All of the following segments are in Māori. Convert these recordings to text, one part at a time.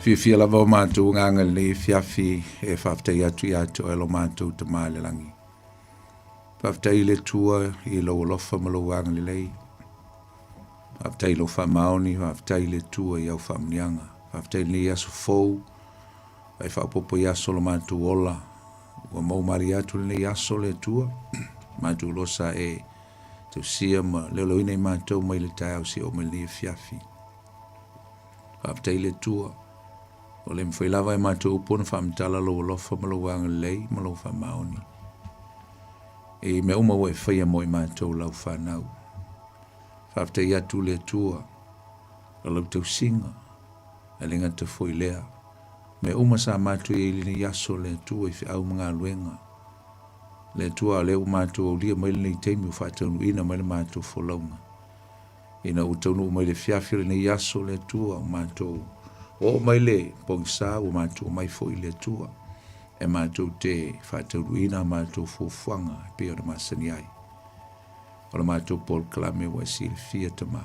Fia lava o mātou nganga le fiafi e whaftai atu i atu e lo mātou te mālelangi. Whaftai le tua i lo olofa ma lo wanga le lei. Whaftai lo whamaoni, whaftai le tua i au whamnianga. Whaftai le aso fou, ai whapopo i aso lo mātou ola. Ua mau mari atu le aso le tua. Mātou losa e te sia ma leo ina i mātou mai le tai au si o mai le fiafi. Whaftai le tua. O le mwhai lava e mātou upona whamitala lo olofa ma lo wanga lei ma lo whamaoni. E me uma wa e whaia mo i mātou lau whanau. Whaftai atu le tua, a lau tau singa, a lenga te whoi lea. Me uma sa mātou e ili ni aso le tua i whiau mga luenga. Le tua a leo mātou o lia maile nei teimi u whātaunu ina maile mātou wholaunga. Ina utaunu maile fiafire nei aso le tua o mātou. O mai le pongsa o mātou mai fo i le tua. E mātou te whātauruina mātou fōwhanga pe o na masani ai. O le mātou Paul Klame wa sili fia tama.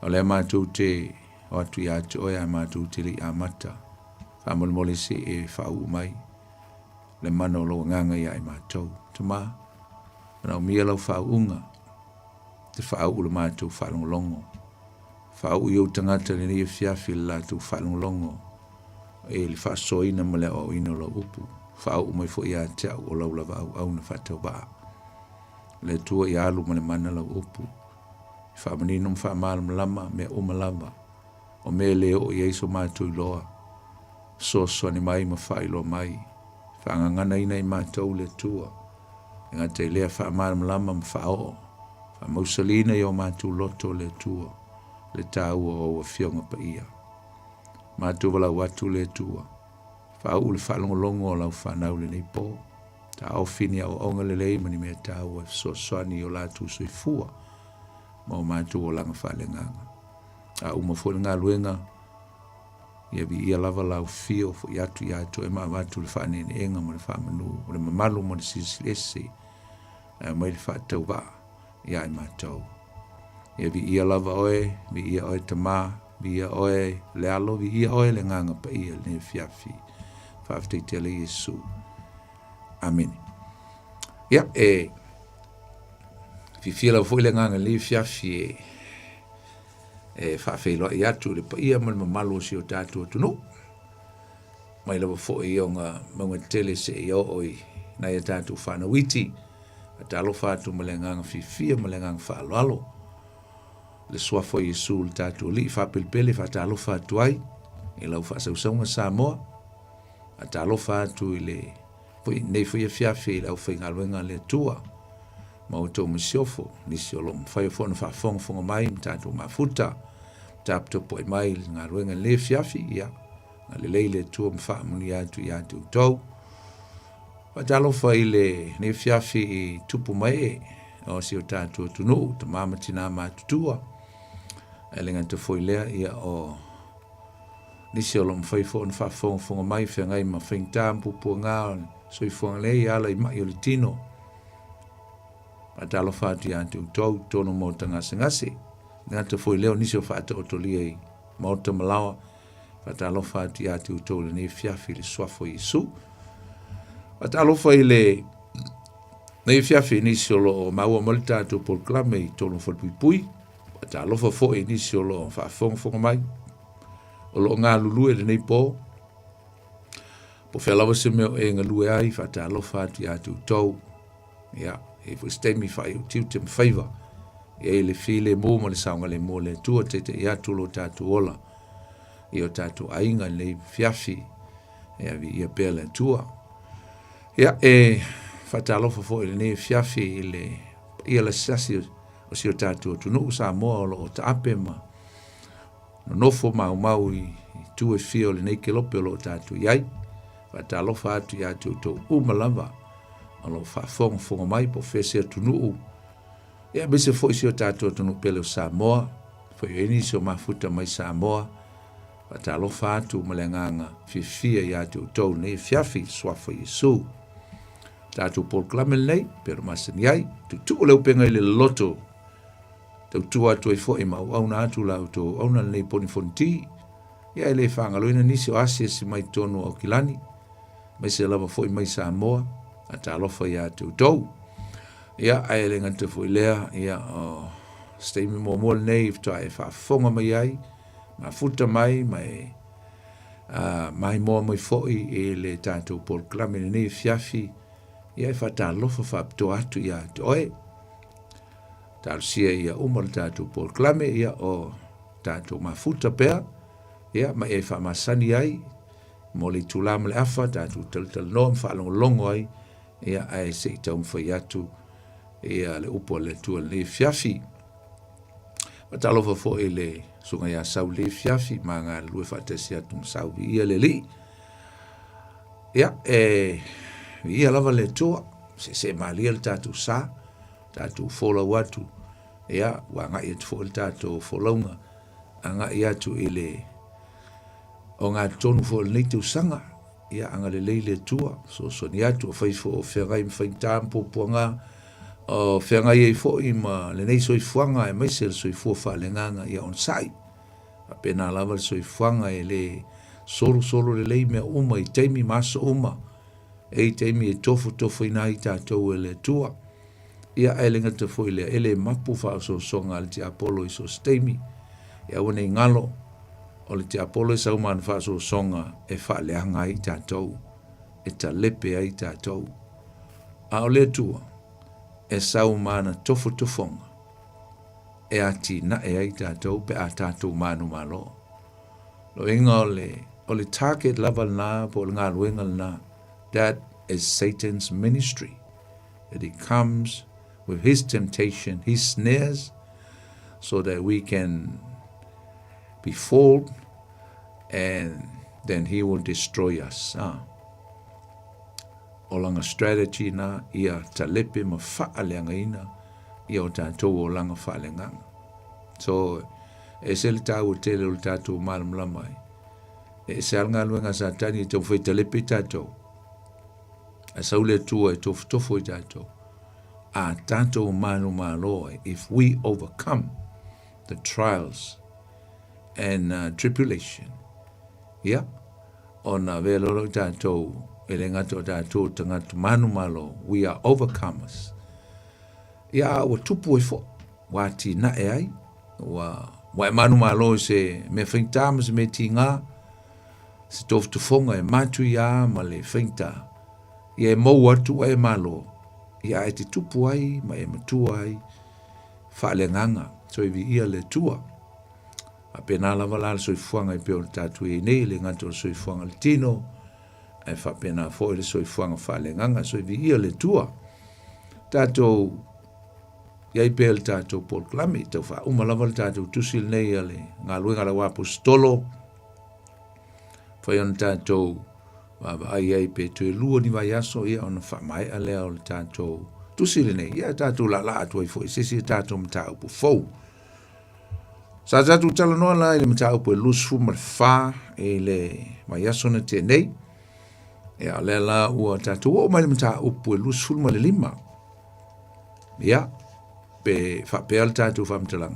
O le mātou te o atu i atu oia mātou te li amata. Whamole mole se e whau mai. Le mana o lo nganga ia i mātou. Tama. Mana o mia lau whau unga. Te whau ula mātou whalongolongo. Whau i au tangata le ni fiafi la tu whalongolongo. E li whaasoina ma le o ina lo upu. Whau mai fo ia te au o lau lava au na whatau baa. Le tua i alu ma le mana lau upu. Whamanino ma whamala malama me o malama. O me le o i eiso mātou i loa. So ni mai ma whailo mai. Whangangana ina i mātou le tua. E ngā te lea whamala malama ma whao. Whamausalina i o mātou loto le tua. Le tau o fionga pa ia. Mātou wala watu le tua. Whau le whalongolongo o lau whanau le nei pō. Ta au fini au onga le lei mani mea tau e soani o lātou sui fua. Ma o mātou o langa whalenganga. A umafo ngā luenga. Ia vi ia lava lau fio fo iatu iatu e maa watu le whanene enga mo le whamanu. O le mamalu mo le sisilese. Mai le whatau ba. Ia i mātou. Ia vi ia lava oe, vi ia oe tamā, vi ia oe le alo, vi ia oe le nganga pa ia le fiafi. Whaaftei te le Yesu. Amen. Ia, fi lava fo le nganga le fiafi whaafei loa i atu le pa ia mo le mamalo si o tātua tunu. Mai lava fo i o ngā maunga tele se i o oi na ia tātua whana witi. A talo whātu mo le nganga fifia mo le nganga whaaloalo. Le swafo Yesu le tātou li whapilpele whatalo whātu ai. E lau whasausaunga Samoa. A talo whātu i le nei whaia fiafi i lau whaingaluenga le tua. Ma o tau masiofo, nisi o lo mwhai o whona whafonga mai, tātou mafuta. Tāpto po i mai ngā ruenga le fiafi, ia. Ngā le lei le tua mwhaamuni atu i atu tau. Whatalo whai le nei fiafi i tupu mai e. O si o tātou tunu, ta mamatina mātutua. E lenga te whoilea ia o nisi o lo mwhai whona whafonga mai whengai ma whaingtā mpupua ngā soi whanga lei ala i mai o le tino. Atalo whātu i atu tau tono mo tangase ngase. Ngā te whoilea o nisi o whātu o tolia i mauta malawa. Atalo whātu i atu tau le nei fiafi le swafo Yesu. Atalo whai le nei fiafi nisi o lo maua mo le tātou Paul Klame i tono whalpui. Ta alofa fo e nisi o lo whaafonga mai. O lo ngā lulue le nei pō. Po whelawa se meo e ngā lue ai, whata alofa atu i atu tau. Ia, e whastemi whai o tiu te mwhaiva. E le file mō ma le saunga le mō le tua te te i atu lo tātou ola. I o tātou ainga le fiafi. E avi ia pēr le tua. Ia, whata alofa fo e le nei fiafi i le ia le sasi o si o tātua tunu Samoa o ta apema. No nofo mau i tu e fio le nei kelope o lo tātua iai. Wata alofa atu i atu tau umalava. O lo whaafonga mai po whese tunu. Ia bese fo i si o tātua tunu pele o Samoa. Fo i eni si o mafuta mai Samoa. Wata alofa atu malenganga fifia i atu tau nei fiafi swafo Yesu. Tātou Paul Klame lei, pero masani ai, tu o le Upega ile Loloto. Tau tua atu e fo e mau au na atu lau tō au na nei poni fonti. ia ele whangaloina nisi o asia si mai tonu o kilani, mai se lava foi mai Samoa, a ta alofa ia te utou. Ia ai le ngata foi lea, ia o steimi mo mo nei ftoa e whafonga mai ai, ma futa mai, mai moa mai foi e le tātou polklame nei fiafi, ia e whata alofa whapto atu ia te oe. Tārusia ia umar tātou polklame ia o tātou mafuta pea, ia ma e whamasani ai, mo le tūlama le afa, tātou tal noam whalongolongo ai, ia ai se i tau mwhai atu, ia le upo le tua le fiafi. Matalofa fo e le sunga ia sau le fiafi, ma ngā lue whatesi atu msau ia le li. Ia, ia lava le tua, se malia le tātou sa, tātou follow atu, ia, wanga i atu fo le tātou follownga, anga i atu i le o ngā tonu fo le nei te usanga, ia anga le leile tua, so ni atu o whaifo o whengai mwhai tāmpo puanga, o whengai e fo i ma le nei soifuanga e maise le soifua wha le nganga ia on sai. A pena lava le soifuanga e le solo le lei mea uma i teimi maso uma, e i teimi e tofu i nai tātou e le tua. Ia e le ngata fo i le ele mapu wha so songa le te Apollo i so steimi, ia wane i ngalo, o le te Apollo i sau man wha so songa e wha leanga i tātou, e ta lepe ai tātou. A o le tua, e sau mana tofonga, e ati na e ai tātou pe a tātou manu malo. Lo inga o le target level na, po ngā luenga na, that is Satan's ministry, that he comes with his temptation, his snares, so that we can be fooled, and then he will destroy us. O langa strategy na, ia talepe ma whaaleanga ina, ia o tātou o langa whaaleanganga. So, e se le tāu o tele o le tātou malamlamai. E se alanga luenga sa tani e tau whai talepe tātou. A saule tua e tofo i tātou. A tātou manu maloe, if we overcome the trials and tribulation, ia, o na velolo tātou, ele ngato tātou tangatu manu malo, we are overcomers. Ia, wa tupu e fo, wati na e ai, wa manu malo se me whaintama se me ti ngā, se tofu tufonga e matu ia ma le whainta, ia e mou atu e malo, ia e te tupu ai, ma e matua ai, whaale nganga, so e vi ia le tua. A pena lava la soifuanga i peo le tātou e nei, le ngato soifuanga le tino, e whapena fo le soifuanga whaale nganga, so e vi ia le tua. Tātou, iai peo le tātou polklame, tau wha umalava le tātou tusil nei ale, ngā luenga la wapostolo, whaiona tātou, ai pe tu lua ni vai aso ia ona fa mai ale o tātou tusil nei ia tātou la atu ai foi se tātou mta upu fou sa tātou tala noa la ile mta upu lusu mar fa ele mai aso na te nei e ale la ua tātou o mai mta upu lusu mar lima ia pe fa pe al tātou fa mtalang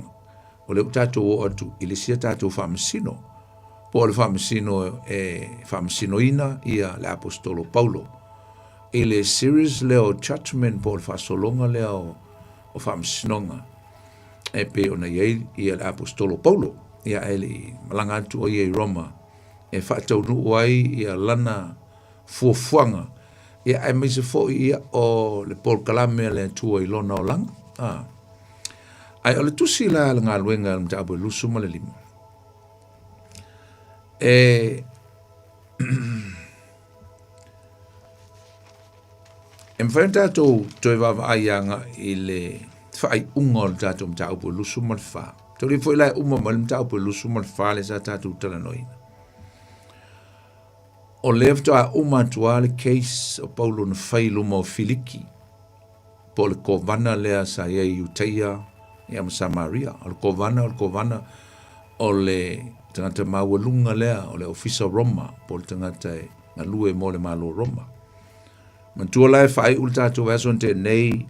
o le tātou o atu ile sia tātou fa msino po le famsinoina ia le apostolo Paulo. E le series leo judgment po le fasolonga leo o famsinonga. E pe ona ia le apostolo Paulo. Ia ele malanga atu o ia Roma. E whaatau nu ai ia lana fuafuanga. Ia e meise fo ia o le Paul Kalame le tua i lona o langa. Ai o le tusi la ngā luenga le mta abu lusu ma le lima. E mwhain tātou toi wawa aianga i le whaai unga o le tātou mta upo lusu mal wha. Tau li fwoi lai uma mal mta upo lusu mal wha le sa tātou tala noina. O lefto a uma tua le case o Paulo na whai luma o Filiki. Po le kovana lea sa ia i Uteia i ama Samaria. O le kovana o le tangata mawalunga lea o le ofisa Roma, po le tangata e ngā lue mo le malo Roma. Mantua lai whaai ul tātou wason te nei,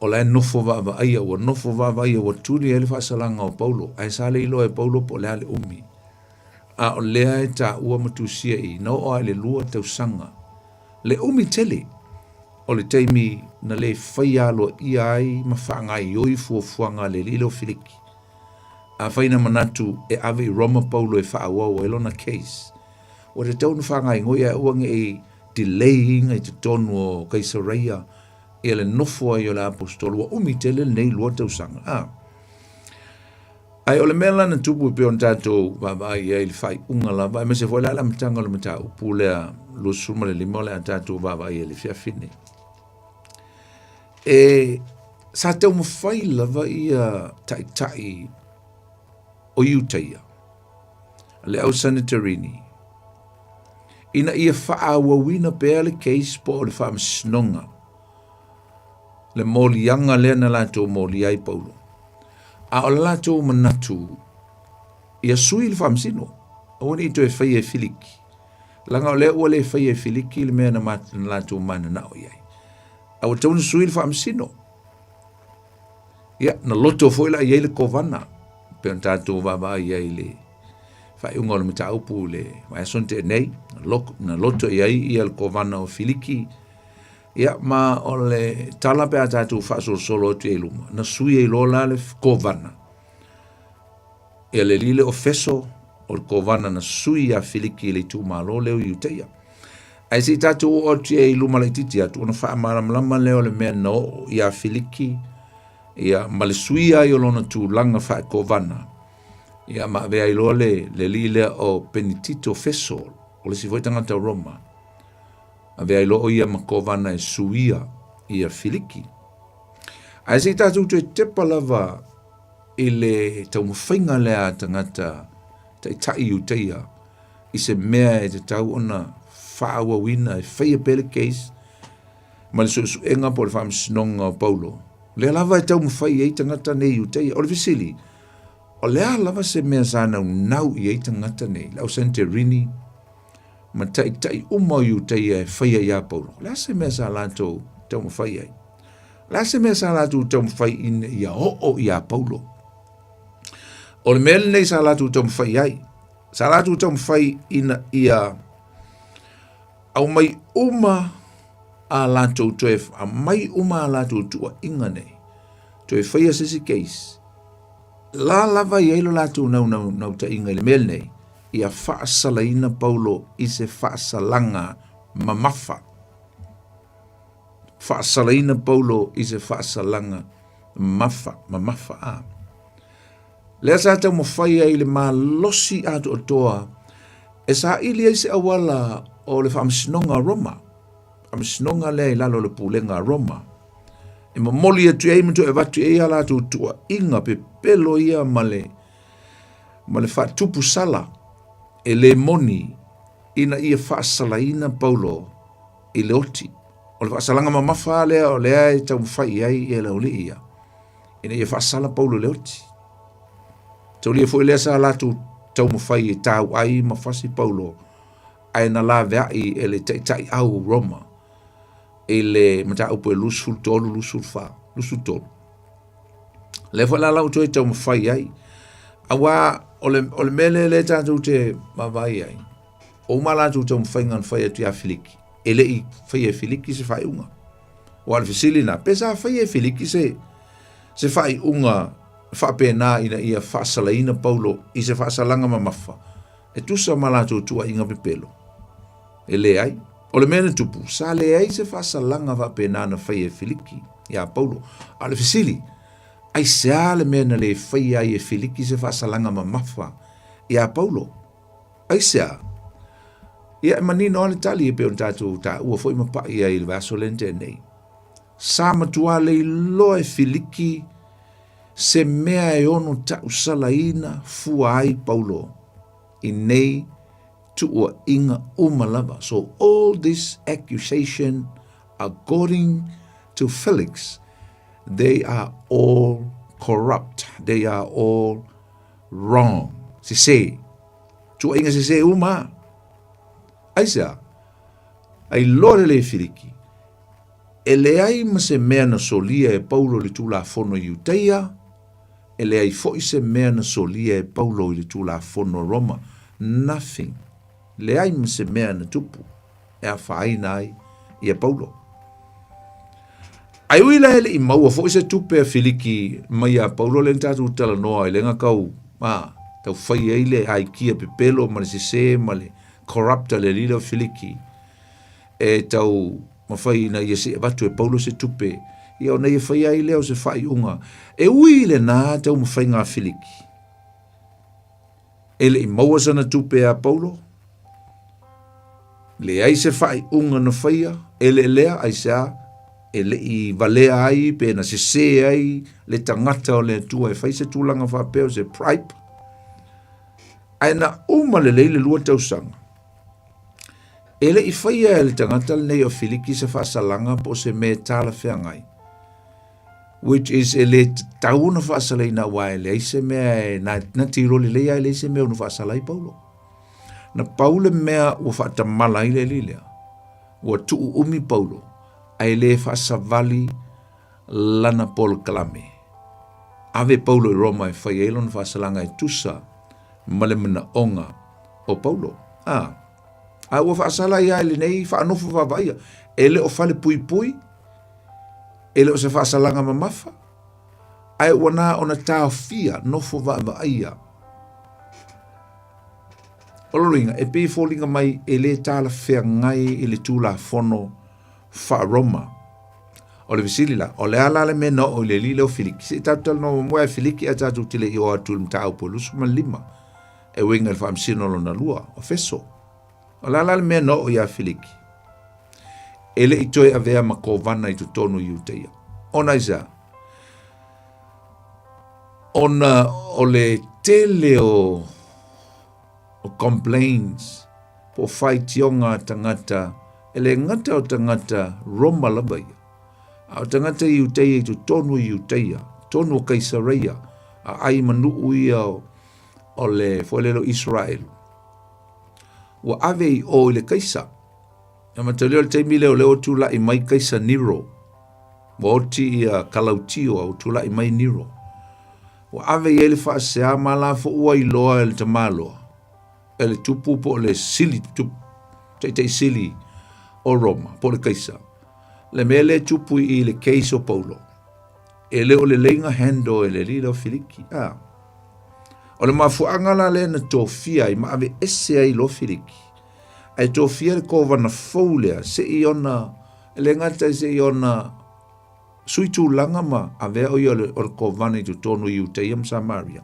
o lai nofo wawa aia, wa tūri ele whaasalanga o Paulo, ai sale ilo e Paulo po le ale umi. a o lea e ta ua matusia I no o le lua tausanga le umi tele o le teimi na le whaia lo ia ai ma whaangai oi fuafuanga le lilo filiki a whaina manatu e ave Roma Paulo e whaawau e lona case o te taunu whaangai ngoi a uange e delaying e te tonu o Kaisareia e le nofo ai o le apostolo wa umi tele nei lua tausanga ai o le mea lana tupu pe on tātou vavai e le whai unga lava, e me se foi la matanga le mata upu lea lo suma le limo le a tātou vavai e le fiafine. E sa tau mawhai lava ia tai o iutaia, le au sanitarini. Ina ia whaawawina pēr le case po o le whaamisnonga, le molianga lea na lātou moli ai Paulo. A o lato manatu ia sui le whamsino o ni to e whai e filiki langa o le ua le whai e filiki le mea na mata na lato mana na o iai a o tauna sui le whamsino ia na loto foi la iai le kovana pe on tātou vava iai le whai unga o le mita upu le mai asonte nei na loto iai ia le kovana o filiki ia ma o le tala pe a tātou whaasolo tu e luma. Na sui e lola le kovana. E le lile o feso o le kovana na sui a filiki le tu malo leo iuteia. Ai si tātou o tu e luma le titi atu. Ona wha amaramlama leo le mea no i a filiki. Ia ma le sui a i o lona tu langa wha kovana. Ia ma vea i loa le lile o penitito feso. O le si foi tangata Roma. A vea ilo o ia makovana e suia ia filiki. A se tātou tu e tepa lava i le tau mawhainga lea tangata tai uteia i se mea e te tau ona whaawa wina e whaia pele case ma le su enga po le whaamisnonga o Paulo. Lea lava e tau mawhai e tangata nei uteia o le visili. O lea lava se mea sana nau i e tangata nei. Lau Santerini ma tai uma yu tai e whaia ia Paulo. La se mea sa lato tau mawhai ai. La se mea sa lato tau mawhai in ia o ia Paulo. O le mea nei sa lato tau mawhai ai. Sa lato tau mawhai ina ia au mai uma a lato toef, a mai uma a lato tua inga nei. Toe whaia sisi case. La lava i eilo lato nau ta inga le mea nei. Ia whaasalaina Paulo i se whaasalanga mamafa. Whaasalaina Paulo i se whaasalanga mamafa a. Lea sa tau mawhai ai le maa losi atu o toa, e sa ili ai se awala o le whaamisnonga Roma. Whaamisnonga lea i lalo le pulenga Roma. E mamoli atu ei mtu e watu ei ala atu tua inga pe pelo ia male whatupu sala. E le moni ina ia whaasalaina Paulo i le oti. O le whaasalanga mamafa lea o lea e tau mwhai ai e le uli ia. Ina ia whaasala Paulo le oti. Tau lia fwoi lea sa latu tau mwhai e tau ai mawhasi Paulo ai na la veai e le tai au Roma. E le mata upo e lusul tolu, lusul tolu. Le fwoi la lau toi tau mwhai ai. Awa o le mele le tātou te mawai ai. O malatu tau mwhaingan whai atu ia filiki. E le i whai e filiki se whai unga. O ale fisili na, pesa whai e filiki se whai unga whapena ina ia whaasalaina Paulo i se whaasalanga mamafa. E tusa malatu tua inga pepelo. E le ai. O le mele tupu, sa le ai se whaasalanga whapena na whai e filiki. Ia Paulo. Ale fisili. Ai sea le mea na le whai ai e filiki se whaasalanga mamafa. Ia Paulo. Ai sea. Ia manino ale tali e peon tātou tā ua fwoi mapai ai le vaso lente nei. Sa matua le loe filiki se mea e ono ta usalaina fua ai Paulo. I nei tu ua inga umalava. So all this accusation according to Felix, they are all corrupt. They are all wrong. Se se. Tua inga se uma. Aisa. Ai lore le filiki. E le ai ma se mea na solia e Paulo le tula fono iuteia. E le ai foi se mea na solia e Paulo le tula fono Roma. nothing. Le ai mse mea na tupu, e a whaina ai i a Paulo. Ai uila ele i maua fo se tupe a Filiki mai a Paulo le tatu tala noa i lenga kau, tau whai eile ai kia pepelo ma le sese ma le corrupta le lila Filiki, e tau mawhai na ia se batu e Paulo se tupe, ia o na ia whai ai leo se whai unga, e uile na tau mawhai ngā Filiki. Ele i maua sana tupe a Paulo, le ai se whai unga na whaia, ele lea ai se a, ele i valea ai, pe na se ai, le tangata o le tua, e whai se tūlanga whapeo se pripe, ai na uma le leile lua tausanga. Ele i whaia le tangata le nei o Filiki se whaasalanga po se me tala whiangai, which is ele tauna whaasalai na wae le se mea na tiro le leia le se mea unu whaasalai Paulo. Na Paulo mea ua whaatamala i le lilea, ua tuu umi Paulo, ai le whaasavali lana Paul Kalame. Ave Paulo i Roma e whai elon whaasalanga e tusa male mana onga o Paulo. Ai ua whaasala ia ele nei whaanofu whawaia. Ele o whale pui pui, ele o se whaasalanga mamafa, ai wana ona tau fia nofo whawaia. Oloringa, e pe fōlinga mai ele tala whea ngai ele tūla whono wha Roma. O le visilila, o le ala le mena o le lile o Filiki. Se tātala no moe Filiki a tātou tile i o atu mtau po lusu man lima. E winga le whaamsino lo na lua, o feso. O le ala le mena o ia Filiki. Ele i toi a vea makovana i tu tonu i uteia. Ona isa. Ona o le tele o complaints po whai tionga tangata, ele ngata o tangata Roma labai. A tangata i uteia i tu tonu i uteia, tonu o Kaisareia, a ai manu uia o le fuelelo Israel. Wa ave i o le Kaisa. Ya mataleo le teimile o leo tula i mai Kaisa Nero. Wa oti i kalautio au tula i mai Nero. Wa ave i ele wha se a mala fo ua i loa ele tamaloa. Ele tupu po le sili, te sili o Roma, po le Kaisa. Le mele tupu i le case o Paulo. Ele o le lenga hendo e le lila o Filiki. O le mafuanga la le na tofia i maave ese ai lo Filiki. Ai tofia le kova na faulea se i ona, ele ngata se i ona suitu langa ma avea o i o le kovana i tu tonu i Uteiam Samaria.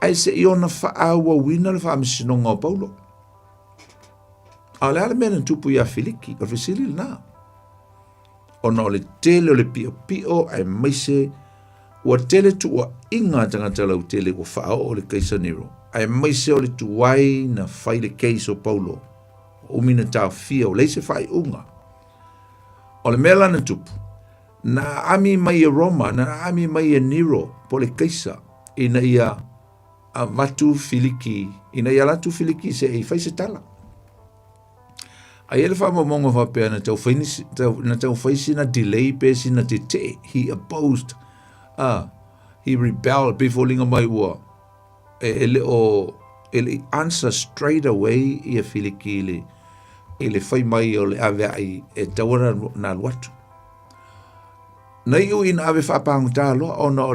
Ai se i ona whaaua wina le whaamisinonga o Paulo. A le ale mena tupu i a Filiki, o fisili na. Ona o le tele o le pio pio ai maise ua tele tu ua inga tangata lau tele ua whao o le Kaisa Nero. Ai maise o le tuwai na whai le keis o Paulo. Umina tau fia o leise whai unga. O le mela na tupu. Na ami mai e Roma, na ami mai e Nero po le Kaisa. Ina ia a vatu Filiki, ina ia latu Filiki se e whai se tala. Ai ele wha mamonga whapea na tau whaisi na delay pe si na te te. He opposed. He rebelled before linga mai ua. Ele answer straight away i a Filiki ele whai mai o le ave ai e tawara na luatu. Nei u ina ave whapangu tāloa ona o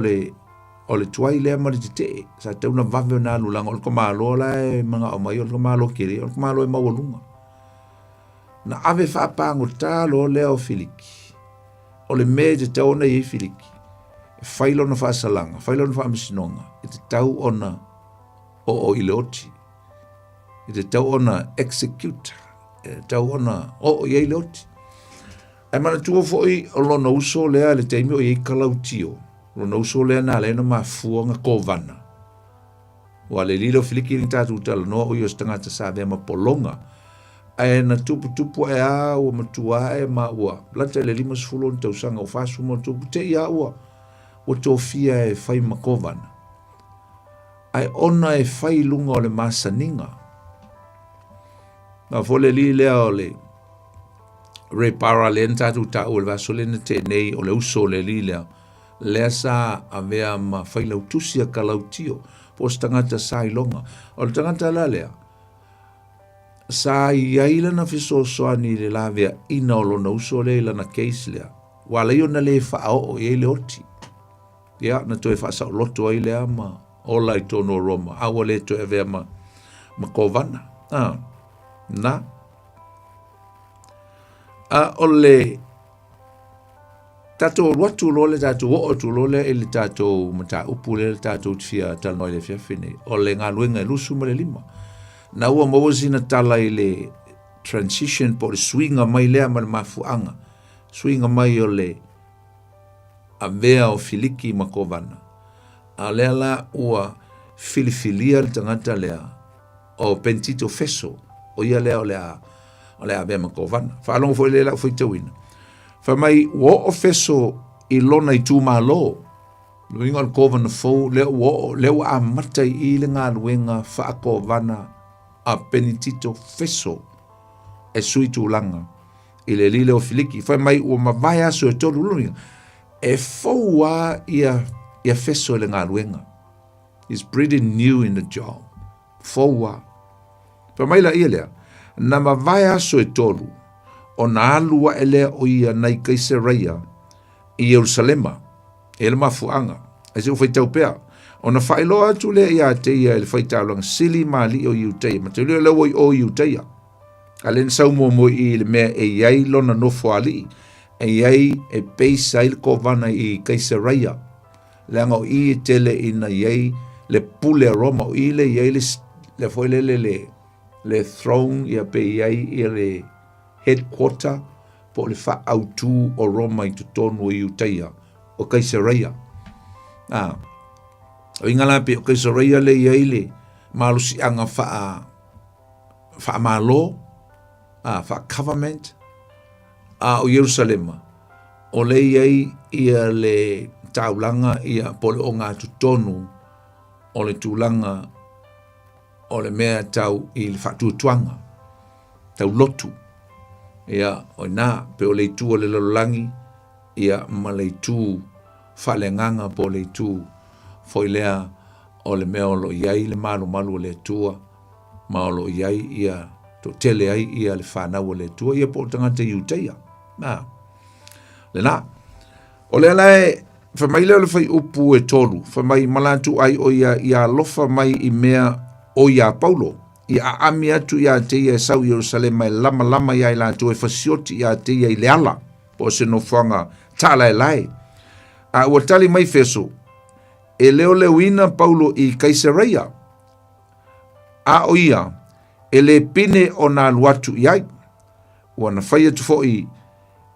le tuai lea mari te te. Sa tauna vave na lulanga o le komalo la e mga o mai o le komalo kiri, o le komalo e mawalunga. Na ave whapangu tālo leo Filiki. O le me te tau ona i Filiki. E whailo na whaasalanga, whailo na whaamisinonga. E te tau ona o ile oti. E te tau ona executor. E te tau ona o i ile oti. Ai mana tua foi o lona uso lea le teimi o i kalautio. Lona uso lea na lena mafuanga kovana. Wa le lilo Filiki ni tatu utala noa o i o stangata sa vea ma polonga. Ai na tupu e a ua matua e ma ua. Lata le lima sifulon tau sanga o fasu mo tupu te ia ua. O tofia e fai makovana. Ai ona e fai lunga o le masaninga. Na fole li lea o le repara le entatu ta o le vasolena te nei o le uso le li lea. Lea sa a vea ma fai lautusia ka lautio. po tangata sailonga. O le tangata la lea. Sa iaila na fisosoani le lavea ina o lona uso le na case lea. Wala yo na le whaao o e le oti. Ia, na toe whaasa o loto ai lea ma ola i tono Roma. Awa le to eve ma kovana. Na. O le tato watu lole tato wo tu lole ele tato mata upule tato tia tal no le fine. O le ngaluenga lusu ma le lima. Na ua mawazina tala ile transition po le swinga mai lea ma le mafuanga. Swinga mai o le a vea o filiki makovana. A lea la ua filifilia le tangata lea o pentito feso. O ia lea o lea vea makovana. Whaalongo fo lea la fo i tawina. Fa mai wo o feso i lona i tū malo. Luinga al kovana fo lea a matai i le ngā luenga wha kovana a penitito feso e sui tūlanga i le lile o filiki. Fa mai ua mawai aso e tolu luinga. E foua ia feso le ngā luenga. He's pretty new in the job. Foua. Pa mai la ia lea. Na mawai aso e tolu. O na alua e lea o ia nai Kaisereia i Jerusalema. E le mafuanga. E se ufai tau pea. O na whailoa atu lea ia te ia e le whaitau langa sili maali o Iuteia. Ma te lea lewa i o Iuteia. A len sau mo i le mea e iai lona nofo ali. E iai e peisa il kovana i Kaisereia. Leanga o i tele ina iai le pule a Roma. O i le iai le foile le throne ia pe iai i le headquarter po le wha autu o Roma i tutonu o Iuteia. O Kaisereia. O ingala pe o Kaisereia le iai le malusi anga wha malo. Wha government. O Jerusalema. O le iai ia le taulanga ia pole o ngā tutonu o le tūlanga o le mea tau i le whatutuanga. Tau lotu. Ia o nā pe o le tū o le lololangi ia ma le tū whalenganga po le tū foilea o le mea o lo iai le malu o le tua ma o lo iai ia to tele ai ia le whanau o le tua ia po tangata Iuteia. Le nā. O le alae, whamai leo le whai upu e tolu, whamai malatu ai o ia lofa mai i mea o ia Paulo, ia ami atu ia te ia sau Jerusalem mai lama ia ila tu e fasioti ia te ia i le ala, po se no whanga tala e lai. Ua tali mai feso, e leo ina Paulo i Kaisereia, o ia, e le pine o nā luatu iai, ua na whai atu fo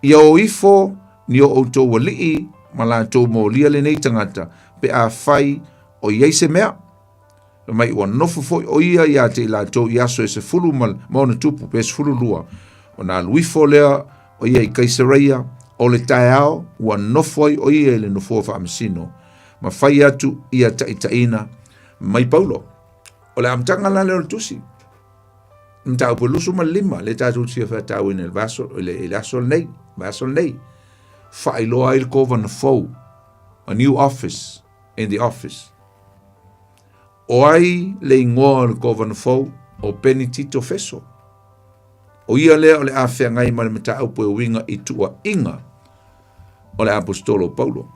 ia o ifo ni o auto walii ma la tō mō lia le nei tangata pe a whai o iei se mea. Mai ua nofo foi o ia te la tō i aso e se fulu mauna tupu pe se fulu lua. O nā luifo lea o ia i Kaisereia o le tae ao ua nofo ai o ia le nofo wha amasino. Ma whai atu ia taina mai Paulo. O le amtanga la leo tusi. Mta upo lusu ma lima le tātou tia whatau in el vaso le aso nei. Vasol nei. Whailoa il kovana fau. A new office in the office. O ai le ingoa il kovana fau o penitito feso. O ia lea o le awhia ngai ma le mata au poe winga i tua inga o le apostolo Paulo.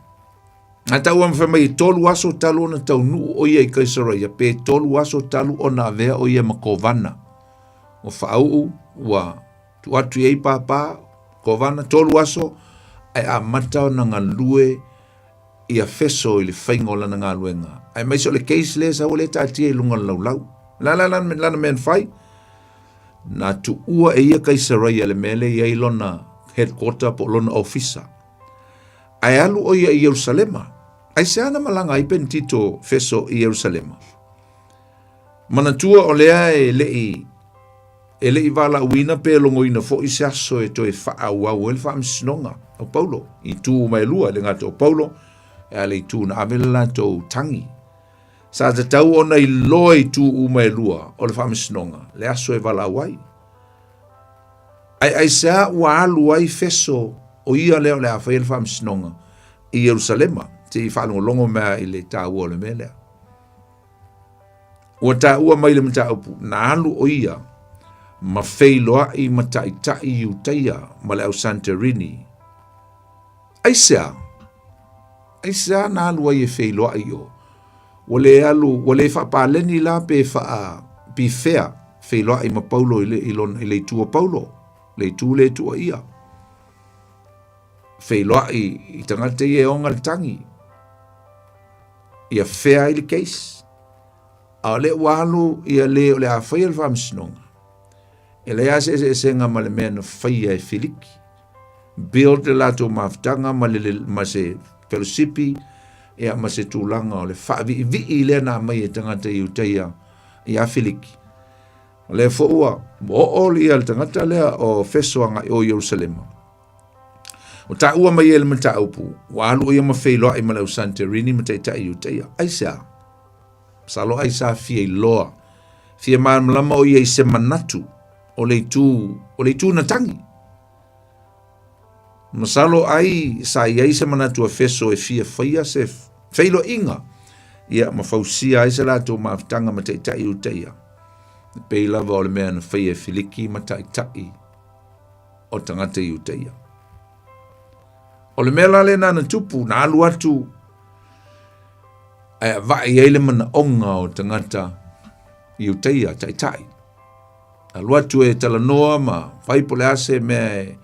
Nga tau am whamai i tolu aso talu o na tau nuu o ia i Kaisereia pe tolu aso talu o na vea o ia makovana. O whaau ua tu atu ei papa kovana tolu aso ai a matao na ngā lue i a feso i le whaingola na ngā luenga. Ai mai so le case le sa o le tātia i lunga laulau. Lana men whai. Na tu ua e ia Kaisereia le mele i lona headquarter po lona officer. Ai alu o ia i Jerusalema. Ai se ana malanga i pentito feso i Jerusalema. Manatua o lea e lei vala uina pe longo ina fo i se aso e to e wha au el wha amsinonga o Paulo. I tū mai lua le ngata o Paulo e ale i tū na avela to tangi. Sa te tau ona i loa i tū mai lua o le wha amsinonga. Le aso e vala uai. Ai sea ua alu ai feso o ia leo le awhai le wha amsinonga i Jerusalema. Te i whanongo longo mea i le tā ua le melea. ua ta ua mai le mata upu, na alu o ia, ma feiloa i mata i ta i uteia, ma le au Santorini. Aisea na alu ai e feiloa i o, wale fa paleni la pe fa bifea, feiloa i ma Paulo i le tua Paulo, le tua ia. Feiloa i tangata i e onga le tangi, ia fea i le case. A le walu ia le o le a whaia le whamsinonga. E le ase senga ma le mea na whaia e Filiki. Build le lato maftanga ma se fellowshipi ia ma se tūlanga o le whaavi i le na mai e tangata i uteia i a Filiki. Le fōua, o li al tangata lea o fesoanga o Jerusalema. O ta ua mai ele mata upu, walu ia ma whailoa i ma lau Santorini ma te i uteia. Aisa, salo aisa fia i loa, fia malama o ia i se manatu o le tū na tangi. Masalo ai sa ia se manatu a feso e fia whaia se whailo inga. Ia ma fausia ai se lato maftanga ma te i uteia. Pei lava o le mea na whaia Filiki ma tai o tangata i uteia. O le mea lale na tupu na alu atu vai ele mana onga o tangata i uteia tai. Alu atu e talanoa ma whaipole ase mea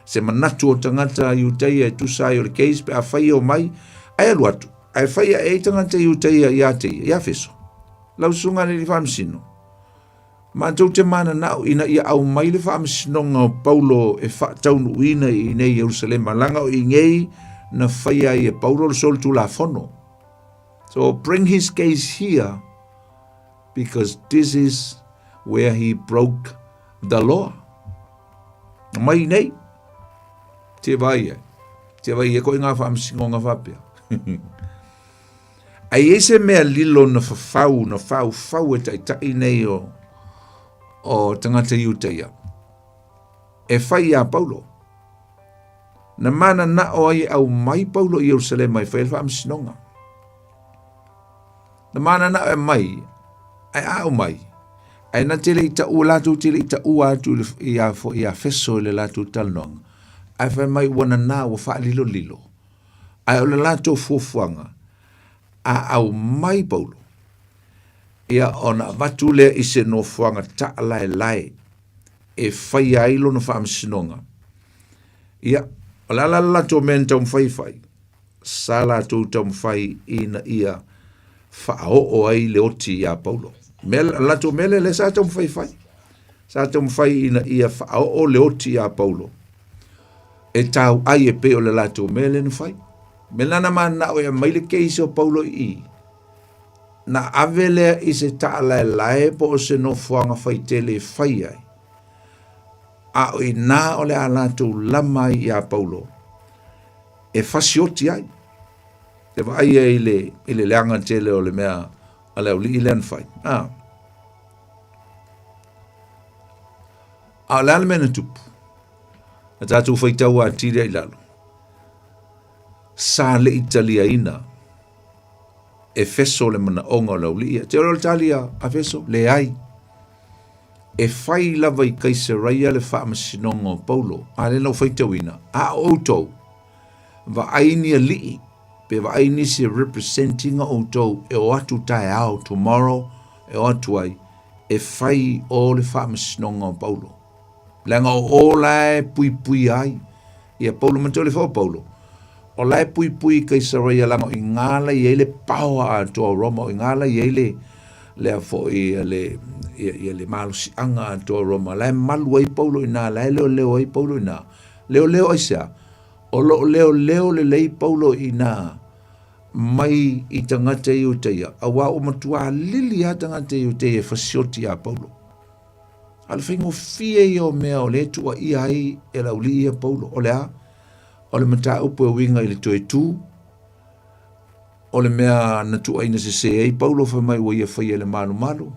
se manatu o tangata i uteia e tusai o le case pe a whaia o mai, ai alu atu. Ai whaia e tangata i uteia i ateia, i a feso. Lau sunga ni whamsino. Ma tau te mana nao ina ia au mai le whamsinonga o Paulo e whaataunu uina i nei Jerusalema. Langa o i ngei na whaia i e Paulo le sol tu la fono. So bring his case here because this is where he broke the law. Mai nei. Te vai e ko inga whamsinonga whapea. Ai ese mea lilo na whafau e tai nei o tangata i uteia. E whai a Paulo. Na mana na o ai au mai Paulo i Jerusalema i whai whamsinonga. Na mana na o mai, ai au mai. Ai na tele i ta ua latu, tele i ta ua atu i a feso le latu talnonga. Ai whai mai wana na o wha lilo. Ai o le latu fuafuanga. A au mai Paulo. Ia ona vatule i se no fuanga ta lai. E whai ailo no whamsinonga. Ia, o la to men tau mwhai. Sa la tau mwhai ina ia whaao ai le oti ia Paulo. La to mele le sa tau mwhai. Sa tau mwhai ina ia whaao le oti ia Paulo. E tau ai e peo le la to mele no whai. Melana mana o ia maile keisi o Paulo i. Na avele i se taalae po o se no fuanga whaitele whai ai. A o i nā o le alatu lama i a Paulo. E whasioti ai. Te vai i le leanga tele o le mea a leo li i len whai. A le alemena tupu. A tātou whaitau a tira i lalo. Sa le Italia ina. E feso le mana onga o laulia. Te ora Italia a feso, le ai. E whai lava i Kaiseria le whaamasinonga o Paulo. A le nau whaitawina. A outou. Va aini a lii. Pe va aini se representing a outou. E o atu tae au tomorrow. E o atu ai. E whai o le whaamasinonga o Paulo. Langa o lae pui ai. Ia Paulo mantau le whao Paulo. O lai pui Kaiseria langa i ngala i ele paua a toa Roma, i ngala i ele lea fo i ele malu si anga a toa Roma, lai malu ai Paulo i nā, lai leo ai Paulo i nā, leo ai sea, o leo le lei Paulo i nā, mai i tangata i uteia, a wā o matua lili a tangata i uteia fasioti a Paulo. Ala whaingo fie i o mea o le tua i ai e lauli i a Paulo, o lea, o le mata upo e winga i le toe tū, o le mea na tua ina se ei Paulo wha mai ua ia whai e le malu.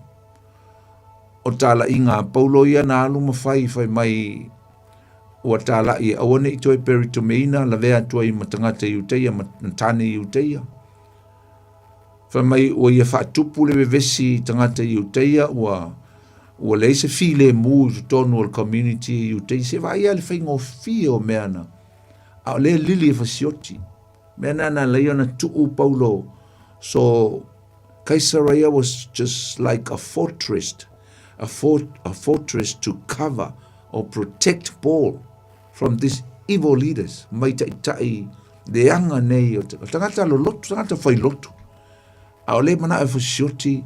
O tala inga Paulo ia na alu ma whai mai ua tala i awane i toe peritomeina la vea tua i matangata i uteia, matane i uteia. Whamai o ia whaatupu le vesi tangata i uteia ua lei se file mu tonu o community i utei se vai ale whaingo fio meana. A le lili e whasioti. Meana na lei ana tuu Paulo. So Caesarea was just like a fortress. A fortress to cover or protect Paul from these evil leaders. Mai tai le anga nei o tangata loloto, tangata whailoto. A o le mana e whasioti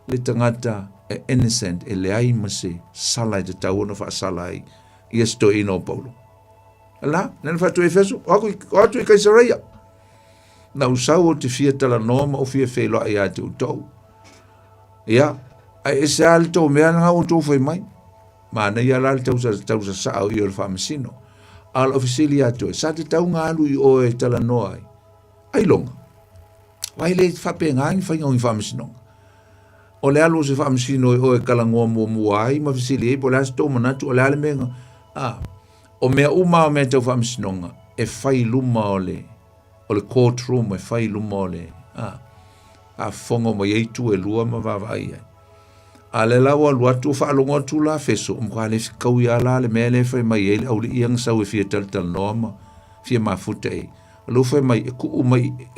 le tangata e innocent e le ai mase salai te tau ona wha salai i esto ino Paulo. Ala, nena whatu e fesu, o atu i Caesarea. Na usau o te fia tala noma o fia whelo ai a te utau. Ia, ai e se ali tau mea nga o tau whai mai. Ma na ia lali tau sa sao i o le whamasino. Al ofisili atu e, sa te tau ngā alu i o e tala noa ai. Ai longa. Wai le whape ngāi whai ngau i whamasino. O le alu se whamasino i o e kalangoa mua ai, ma ofisili e, po le asto manatu, o le ale menga. O mea uma o mea tau whamasino e whai luma o le courtroom e whai luma o le. A whongo mai eitu e lua ma wawai ai. A le lawa luatu whaalongo atu la feso, mkwa le fikau i ala le mea le whai mai ele, au li iang sau e fia tal noama, fia mafuta e. Lo whai mai, e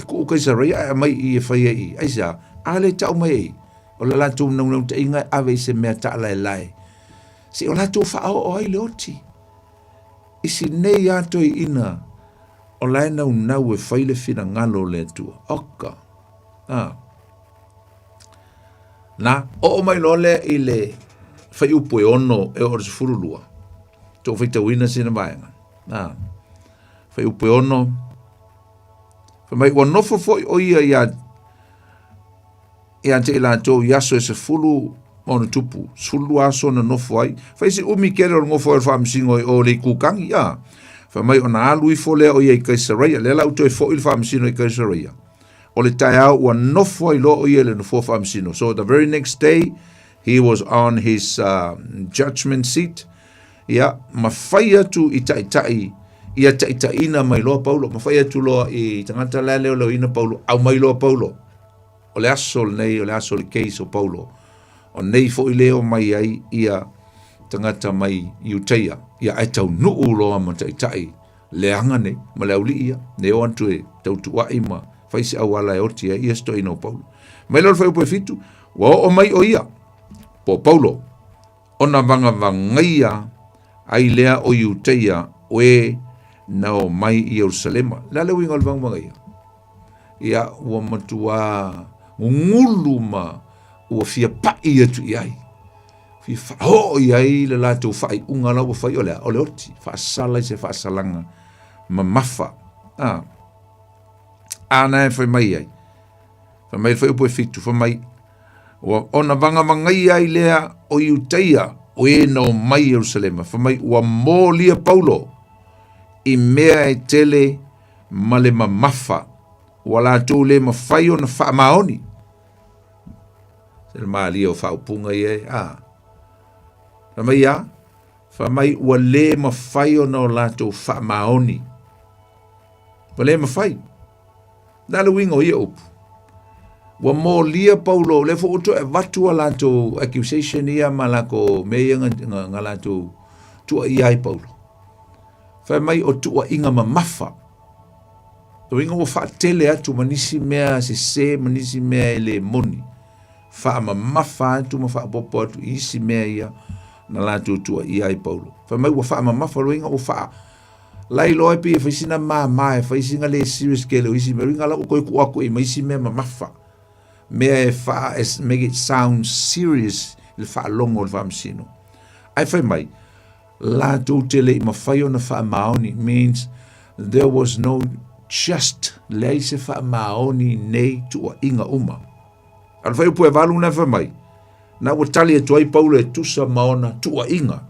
ku Caesarea mai i e whai e. Aisa, a le tau mai e. O la latu nau te inga ave se mea ta lai lai. Si o latu whaao o ai le oti. Isi nei ato i ina, o lai nau e whai le fina ngalo le tua. Oka. Na, o mai lole i le whai upo e ono e ora se furulua. Tō whai tau ina sina vaenga. Whai upo e ono. Whai mai ua nofo foi o ia ia te ila tō yaso e se fulu ono tupu. Sulu aso na nofo ai. Whai si umi kere o ngofo e whaamsingo o le kukangi, ia. Whai mai ona alu i fole o ia i Caesarea. Lela uto e fo il whaamsino i Caesarea. O le tai au ua nofo i lo o ia le nofo whaamsino. So the very next day, he was on his judgment seat. Ia, ma whai atu i tai ia ina mai loa Paulo. Ma whai atu loa i tangata lele o lo ina Paulo. Au mai loa Paulo. O le aso nei, o le aso le case o Paulo. O nei fo i leo mai ai ia tangata mai i uteia. Ia ai tau nuu loa ma tai le anga nei, ma le auli ia. Ne o antu e tau tuai ma. Fai se au ala e oti e ia sto ino Paulo. Mai lor fai upo e fitu, wa o mai o ia. Po Paulo, ona vanga vangaia ai lea o iuteia oe na o mai i Jerusalema. Lale winga o vanga vangaia. Ia ua matua ngulu ma ua fia pai atu iai. Fia fao iai le lato fai unga lau fai o le oti. Fa sala i se fa salanga ma mafa. Ana e whai mai ai. Whai mai whai upo e fitu. Whai mai ona vanga mangai ai lea o iuteia o e na o mai Jerusalema. Whai mai ua mō lia Paulo i mea e tele ma le mamafa. Wala tō le ma whai o na wha maoni. Se le maa lia o whaupunga i e. Whai mai a. Whai mai ua le ma whai o na o la tō wha maoni. Wai le ma whai. Nala wingo ia upu. Wa mo lia Paulo, le fo uto e watu a lato accusation ia ma lako mea nga lato tua iai Paulo. Whai mai o tua inga ma mafa. O inga o wha tele atu manisi mea se manisi mea ele moni. Wha ma mafa atu ma wha popo atu isi mea ia na lato tua iai Paulo. Whai mai wa wha ma mafa lo inga o wha lai loe pi e whaisina maa e whaisinga le serious ke leo isi meringa la ukoi ku aku e maisi mea mafa. Mea e wha, make it sound serious il wha longo il wha msino. Ai whai mai, la tau tele i mawhai o na wha maoni means there was no just lei se wha maoni nei tua inga uma. Al whai upu e walu na whai mai, na ua tali e tuai Paulo e tusa maona tua inga.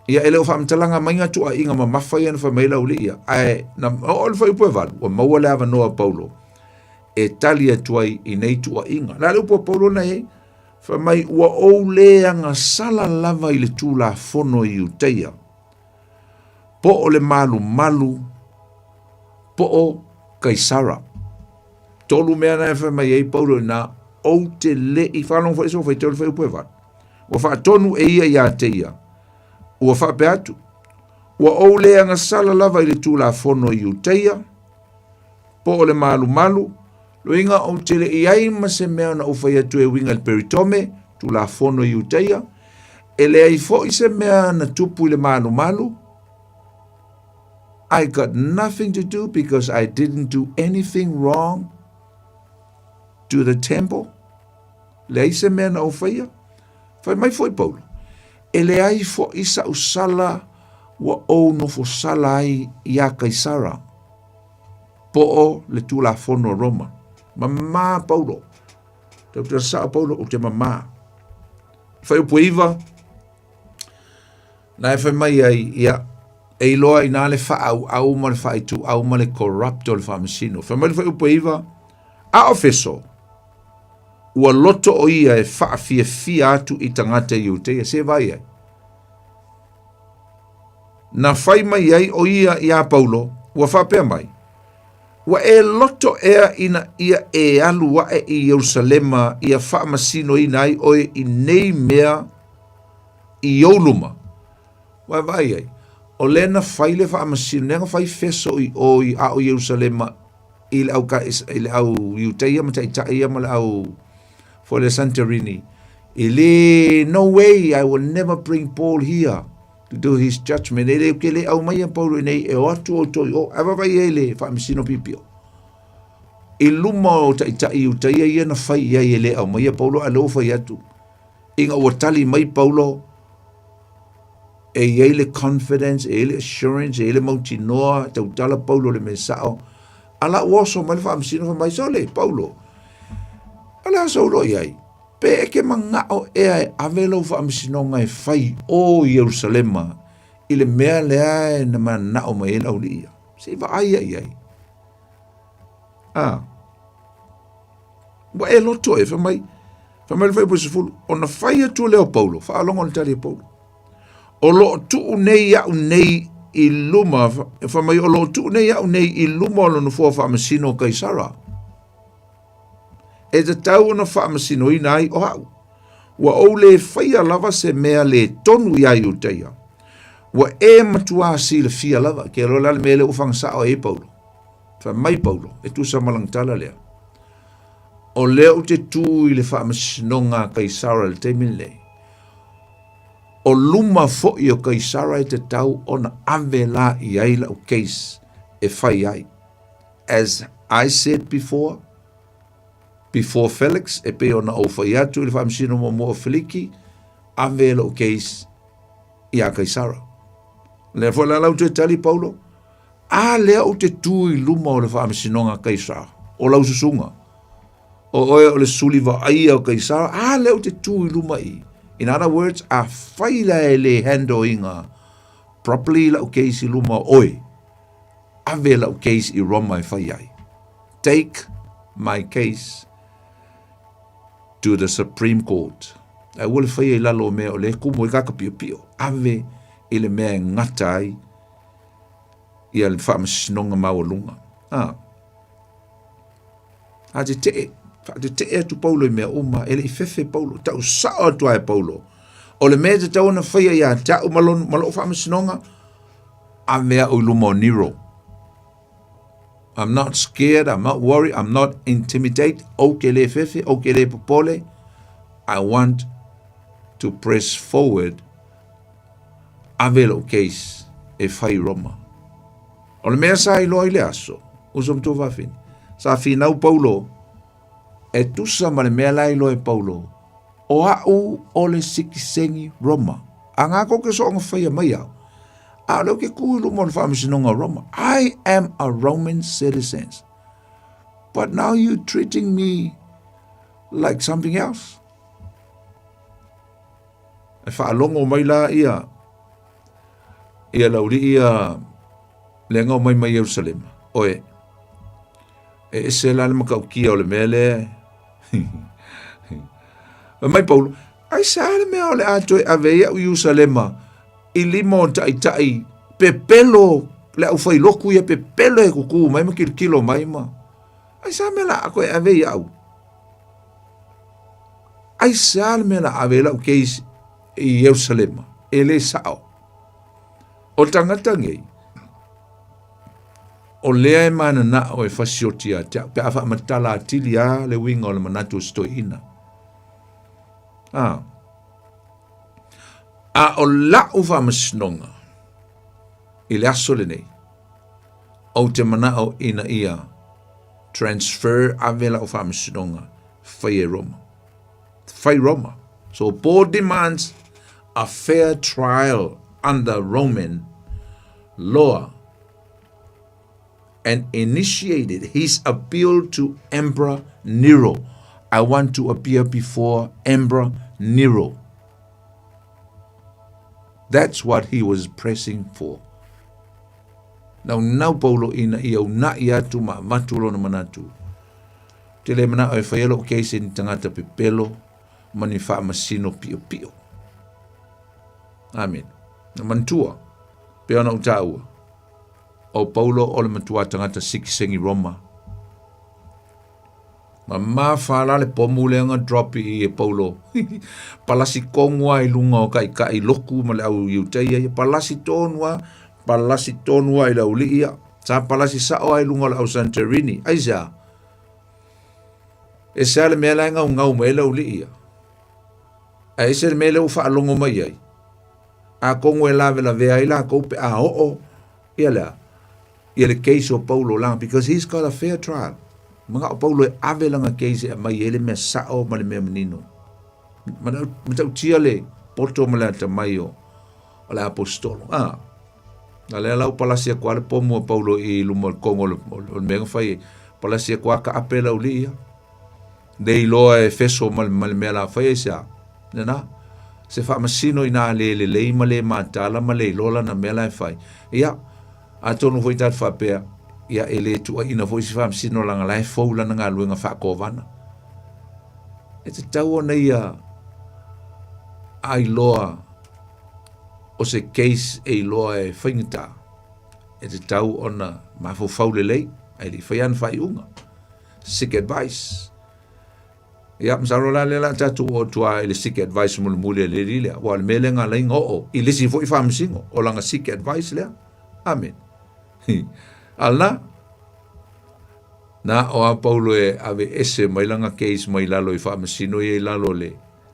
Ia ele o whaamtalanga mainga tua inga ma mawhai ana whamaila uli ia. Ai, na o le whai upu e walu, o maua le awa noa Paulo. E tali e tuai i nei tua inga. Nā leupo Paulo na e, whamai ua ou leanga sala lava i le tūla fono i uteia. Po o le malu, po o Kaisara. tolu mea na fa mai ei Paulo na o te le I whanong fa iso fa I tolu fa upo e wat. Wa fa tonu e ia te ia. Ua fa pe atu. Ua o lea nga sala lava I le tu la fono I uteia. Po o le malu malu. Lo inga o te le iai ma se mea na ufa ia tu e winga le peritome. Tu la fono I uteia. E le ai fo I se mea na tupu I le malu malu. I got nothing to do because I didn't do anything wrong to the temple. Le ai se mea na ufa ia. Fai mai foi Paulo. E le ai fo isa usala wa o no fo sala ai ia Kaisara. Po o le tu la fono Roma. Mama Paulo. Te sa Paulo o te mama. Fai upo iwa. Na e fai mai ai ia. E loa ina le fa au ma le fa tu au ma le corrupt o le fa masino. Fai mai fai upo iwa. A ofeso. Ua loto o ia e fa fia atu I tangata I uteia. Se vai ai. Na fai mai ai o ia Paulo. Ua fa pea mai. Wa e loto ea ina ia e alu wa e I Jerusalema ia fa masino ina ai o I nei mea I oluma. Wa vai ai. O lena fai le fa masino nenga fai feso I o Jerusalema I le au ka I le au Juteia mata Italia ma le au for the Santorini. Ele no way I will never bring Paul here to do his judgment. Ele ke le au mai Paulo nei e atu o toi o ava vai ele fa masino pipio. I luma o Italia ia na fai ia ele au mai Paulo alo fai atu. Inga o tali mai Paulo e ele confidence, ele assurance, ele mautinoa, tau tala Paulo le mesao. Ala waso mai fa masino fa mai sole Paulo. Ala solo iai. Pe ke mangao e avelo fa masino ngai fai o Jerusalema. Ile mea lea na manao mai la ulia. Se va ai. Wa e loto e fa mai fai po se fulu. Ona fai tu leo Paulo, fa alongo le tali Paulo. O lo tu nei ya nei I luma fa mai o lo tu nei ya nei I luma lo no fa masino Kaisara. E te tau na fa masino I nai o hau. Wa o le fai lava se mea le tonu ya Juteia. Wa e matua si le fia lava ke lo la mele o fang sa o e Paulo. Fa mai Paulo e tu sa malang tala lea. O leo te tu I le fa masino nga Kaisara le te mile. O luma fo I o Kaisara I te tau ona ave la I aila o case e fai ai. As I said before Felix, e pe ona o fai atu I le whamsino mo o Feliki, ave la o case I a Kaisara. Le fo la lau te tali Paulo, a lea o te tu I luma o le whamsino nga Kaisara, o lau susunga. O oe o le suliva ai o Kaisara, a lea o te tu I luma I. In other words, a whaila e le hando inga properly la o case I luma oe. Ave la o case I Roma I whai ai. Take my case to the Supreme Court. A ule whai ai lalo mea o le kumo I kaka pio pio. Ave I le mea ngata ai I al whamasinonga maua lunga. Hate te e tu Paulo I mea uma, ele I fefe Paulo, tau sao atu ai Paulo. O le mea te tau na whaia ia, tau malo whamasinonga, a mea o luma o Nero. I'm not scared, I'm not worried, I'm not intimidated. O ke le fefe, o ke le popole. I want to press forward a velo case e whai Roma. O le mea sa I loa I le aso, usom tō whawhini. Sa whinau Paulo, e tusa ma le mea lai loe Paulo, o au o le sikisengi Roma. A ngā koke so onga whaia mai au. A leo ke kui lumo le whamisinonga Roma. I am a Roman citizen. But now you treating me like something else. E whaalongo mai la ia. Ia lauri ia le ngau mai Jerusalem. Oe. E se la le makau kia o le mele. Mai Paulo, ai sa le mea o le ato e aveia u Jerusalema I limo tai pepelo le au fai loku ia pepelo e kuku mai ma kilo mai ma Ai sa mela a koe ave iau. Ai sa mela ave lau keis i Yerusalema. E le sao. O tangata ngei. O lea e mana na o e fasiotia te pe afa matala atili a le winga o le manatu stoina. A o la ufa masnonga i le aso le nei. O te mana o ina ia transfer avela ufa masnonga fai e Roma. Fai Roma. So Paul demands a fair trial under Roman law and initiated his appeal to Emperor Nero. I want to appear before Emperor Nero. That's what he was pressing for. Now Paulo ina ia una ia tu ma matulo na manatu. Tele mana o faielo keisi ni tangata pepelo mani fa masino pio pio. Amen. Na mantua pe ona utaua. O Paulo o le matua tangata sikisengi Roma. Ma fala le pomulenga dropi i e Paulo. Palasi kongwa i lunga o kai loku ma le au iuteia. Palasi tonua i lau liia. Sa palasi sao ai lunga le au Santorini. Aisa. E sa le mea lainga ngau me lau liia. E se le mea lau wha alongo mai ai. A kongo e lawe la vea i la koupe a o. Ia lea. Ia le case o Paulo lang. Because he's got a fair trial. Mga o Paulo e ave langa keise a mai ele mea sao ma le mea menino. Matau tia le poto ma le ata mai o le apostolo. Na le lau palasia kua le pomo a Paulo i luma le kongo le mea fai palasia kua ka apela uli ia. Dei loa e feso ma le mea la fai e sea. Nena, se wha masino i nā le lei ma le matala ma le lola na mea la e fai. Ia, a tonu foi tat wha pea. Ia ele tua ina foi si fam sino langa lai fou lana ngā luenga wha kovana. E te tau ona ia ai loa o se case e loa e whaingata. E te tau ona mafo faule lei, ai li whaian whai unga. Sick advice. Ia msaro la lela tatu o tua ele sick advice mulu mule le lilea. Wa le mele ngā lai ngoo. I lisi foi fam singo o langa sick advice lea. Amen. Alna na o a Paulo e ave ese mai langa case mai lalo i wha masino i lalo le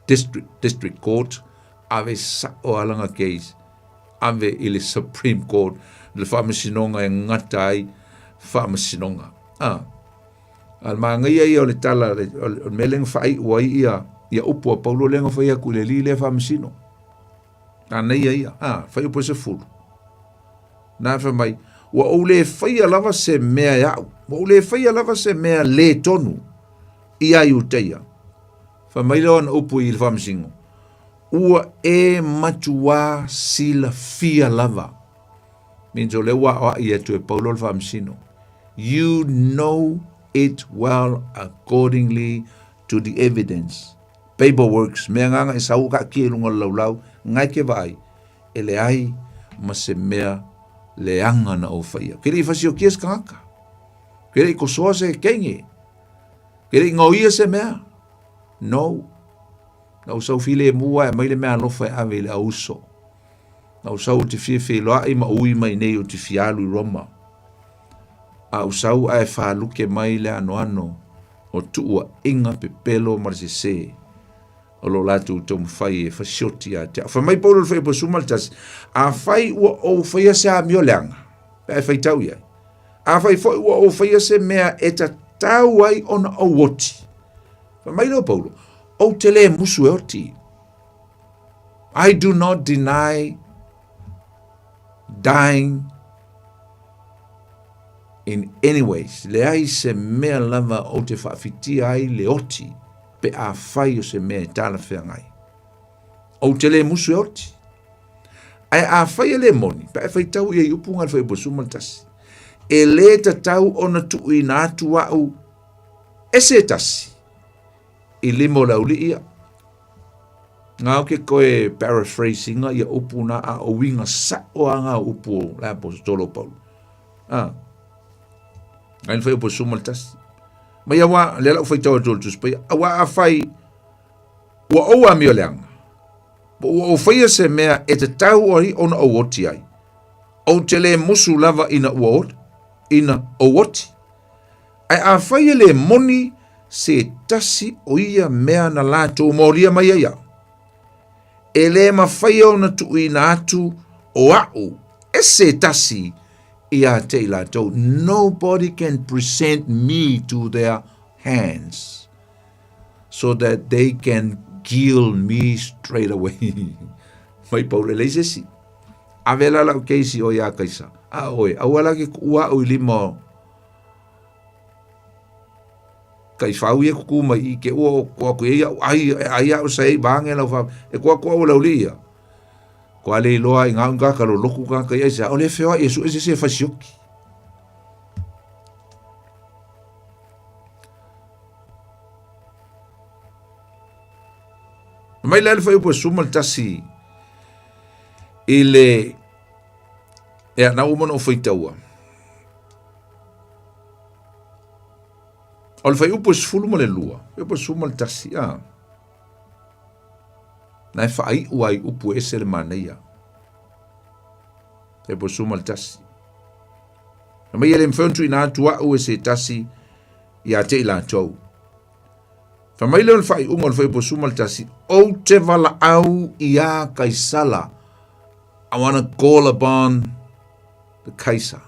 district court ave sa o alanga case ave i le Supreme Court le wha masinonga e ngatai wha masinonga al maanga ia o le tala o meleng whai ua ia upo a Paulo lenga whai aku le li le wha masino ana ia whai upo se fulu na wha mai wa o le whaia lava se mea iau. Wa o le whaia lava se mea le tonu i ai uteia. Wha maila ana upu i le whamasingo. Ua e matua sila fia lava. Means o le wa i atu e Paulo le whamasino. You know it well accordingly to the evidence. Paperworks, mea nganga e sau ka kia lunga laulau, ngai ke vai, e le ai ma se mea le anga na o whaia. Kere i whasio kies kangaka. Kere i kosoa se kenge. Kere i ngauia se mea. No. Na usau file e mua e maile mea lofa e ave le auso. Na usau te fie loa i ma ui mai nei o te fialu i Roma. A usau a e whaluke mai le ano o tuua inga pepelo marsese. O lo latu tomu whai e whasioti a te. Wha mai Paulo whai po sumaltas. A whai ua o whaia se a mio leanga. E whai tau iai. A whai ua o whaia se mea e ta tau ai ona o woti. Wha mai lo Paulo. O te le musu e oti. I do not deny dying in any ways. Le ai se mea lava o te whawhiti ai le oti. Pe a whai o se mea tala whea ngai. O te le musu e oti. Ai a whai le moni. Pe a whai tau i upunga whai po sumaltasi. E le ta tau ona tu i nā tu au. E se tasi. I limo lauli ia. Ngā ke koe paraphrasinga ia upuna a o winga sa o anga upu la apostolo Paulo. Ngain whai po sumaltasi. Mai awa le la fai tau tol tu spai awa a fai wa o a mio leanga. O fai se mea e te tau ori ona o woti ai. O te le musu lava ina uot, ina o woti. Ai a fai le moni se tasi o ia mea na lato moria mai ia. E le ma fai o na tu ina atu o au. E se tasi ia te lato. Nobody can present me to their hands so that they can kill me straight away. Mai paule leise si. Avela la keisi o ia kaisa. A oe, awala ke ua o limo. Kai fau ye ku mai I ke o ko ko ia ai o sei bange la fa e ko o la ulia. Ko ale loa I nganga ka lo loku ka ka ia sa o le feo Yesu ese se fa sioki. Mai la fa po sumal tasi ile e na uma no foi taua. O le fai upo sfulu ma le lua. Upo sfulu ma le tasi. Na e fai uai upo ese le maneia. Upo sfulu ma le tasi. Na mai ele mfentu ina atua u ese tasi ia te ila tau. Fa mai le fai unga le fai upo sfulu ma le tasi. O te vala au ia kaisala. I want to call upon the Kaiser.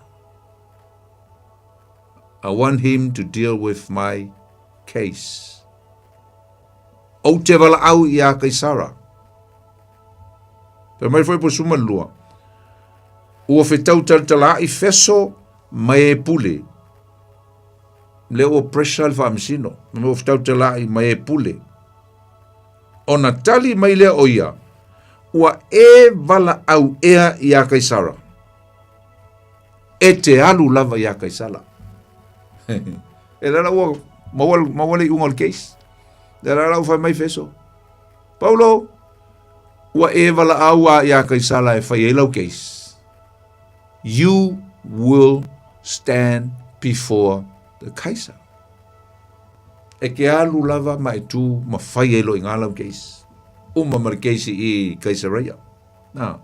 I want him to deal with my case. O te wala au ia Kaisara. Pe mai foi po suma lua. Ua fetau tala I feso mai e pule. Le o pressure al famsino. Me o fetau tala I mai e pule. O natali mai le o ia. Ua e wala au ea ia Kaisara. E te alu lava ia Kaisara. E la ua mawale unga o case. E la ua fai mai feso. Paulo, ua e wala au a ia Kaisara e fai e lau case. You will stand before the Kaiser. E ke alu lava mai tu ma fai e lo inga lau case. Uma mar case I Kaisaria. Na,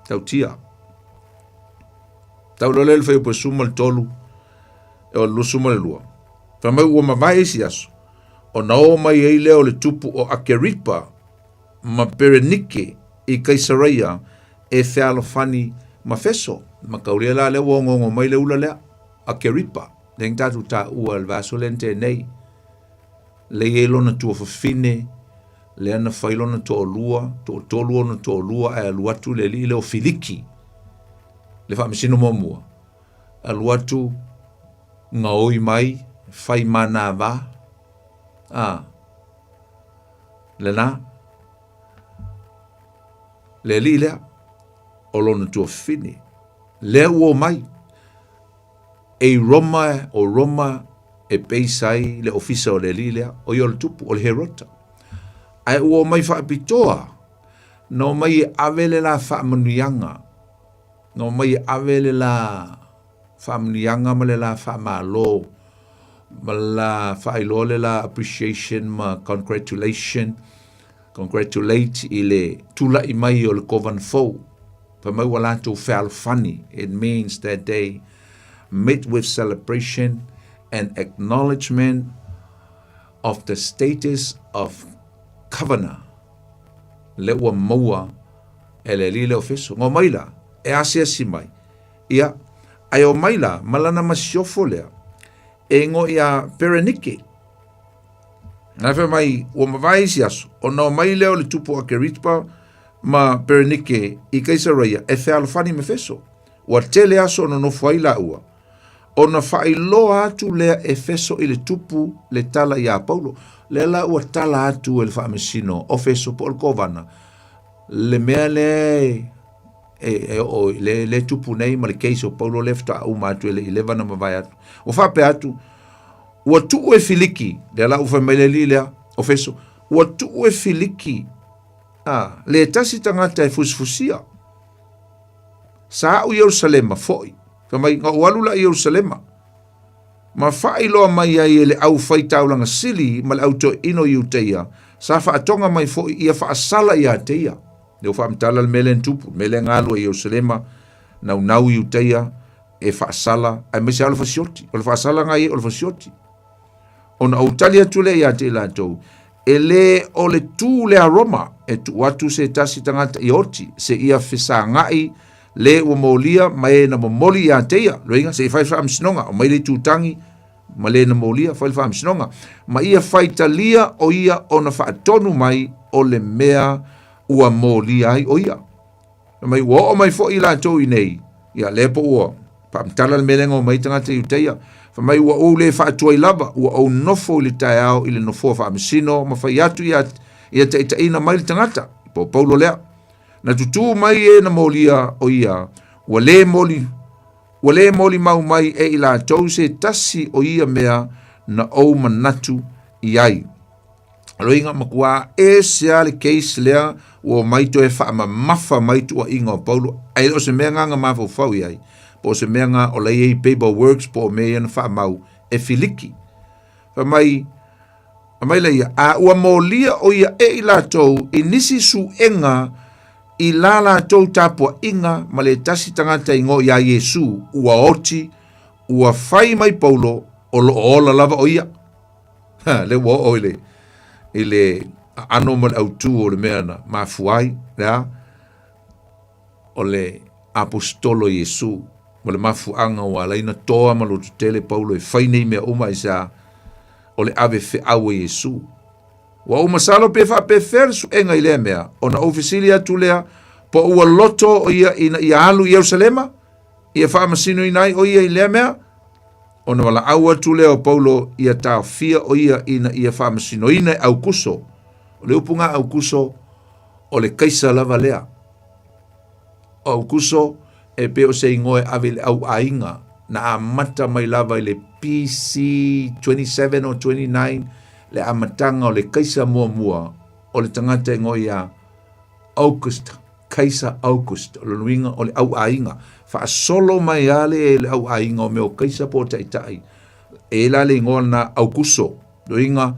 tau tia. Tau lo lel fai po sumal tolu. E o lusu ma le lua. Fa mai ua mawai si aso. O na o mai ei leo le tupu o Akeripa ma Berenike I Kaisaria e Thealofani ma feso. Ma kaulia la le wongongo mai le ula lea. Akeripa. Leng tatu ta ua al vaso lente nei. Le elo na tua fafine. Le ana failo na to lua. To tolu na to lua e aluatu le li leo filiki. Le fa mesino momua. Aluatu nga oi mai, fai mana va. Lena. Le li lea. O lona tua fini. Le uo mai. E Roma e peisai le ofisa o le li lea. O yol tupu o le herota. Ai uo mai fa pitoa. No mai avele la fa manuianga. No mai avele la famnianga ma le la fa malo. Ma la fa ilole la appreciation ma congratulate ile tula I mai o le kovan fo. Pa mai wala to fal funny. It means that they met with celebration and acknowledgement of the status of governor. Le ua maua e le lile ofiso. Ngo maila e asia si mai. Ia ai o maila malana masiofo lea. E ngo ia Berenike. Na fe mai ua mawai si aso. O na o mai leo le tupu Akeripa ma Berenike I Kaisaria e Thealofani me feso. Ua tele aso no fai la ua. O na fai loa atu lea e feso I le tupu le tala ia Paulo. Le la ua tala atu e le whaamesino o feso po kovana. Le mea le tupu nei ma le keisi o Paulo lefta au matu ele 11 na mawai atu. O whape atu, ua tuu e filiki, le la ufa mai le lilea o feso, ua tuu e filiki, le tasi tangata e fusfusia. Sa au Yerusalema foi, kamai ngā ualula I Yerusalema. ma whaailoa mai ai e le au whaitaulanga sili ma le au to ino iu teia, sa whaatonga mai fo ia whaasala ia teia. Leo whaamtala le mele ntupu, mele ngalo i Jerusalema, nau iu teia, e whaasala, ai mai se alo fasioti, o le whaasala ngai o le fasioti. Ona au tali atu le ia te latou, e le o le tū le aroma, e tu watu se tasi tangata i oti, se ia whisa ngai, le ua molia mai na momoli ia teia, loinga se i whai whaamsinonga, o mai le tūtangi, ma le na molia, whai whaamsinonga, ma ia whaitalia o ia o na whaatonu mai o le mea ua molia ai o ia. Mai ua o mai fo i latou i nei, ia lepo ua, paamtala le melenga o mai tangata i uteia, mai ua o le whaatua i lava, ua o nofo i le tae au i le nofo whaamisino, ma whai atu ia te itaina mai le tangata, po paulo lea. Na tutu mai e na molia o ia, ua le moli mau mai e i latou se tasi o ia mea na o manatu i ai. Aloinga makua e sea le case lea ua maito e whaamamafa maito a inga o paulo, ai o se mea nganga mawhau i ai, po se mea ngā o lei e paper works po mea na whaamau e filiki. Mai leia, a ua molia o ia e i latou i nisi su enga i la latou tapua inga ma le tasi tangata ingo ia Yesu ua oti, ua whai mai paulo o lo ola lava o ia. Le ua o ile ano man au tu o le mea na mafuai, rea, o le apostolo Yesu, ma le mafuanga o alaina toa ma lo tutele paulo e whai nei mea uma i sa o le ave fe awe Yesu. Wa uma salo pe fa pe fer su enga ile mea ona ofisili atu lea po ua loto o ia alu Jerusalema ia fa masino inai o ile mea ona wala au atu lea o paulo ia ta fia o ia fa masino ina au kuso o le upunga au kuso o le kaisa lava lea au kuso e pe o se ingoe ave le au ainga na amata mai lava ile PC 27 o 29 le amatanga o le kaisa mua o le tangata ingo ia August, kaisa August, o le nuinga o le au ainga. Fa solo mai ale le au ainga o meo kaisa po taitai. E la le ingo na Augusto, nuinga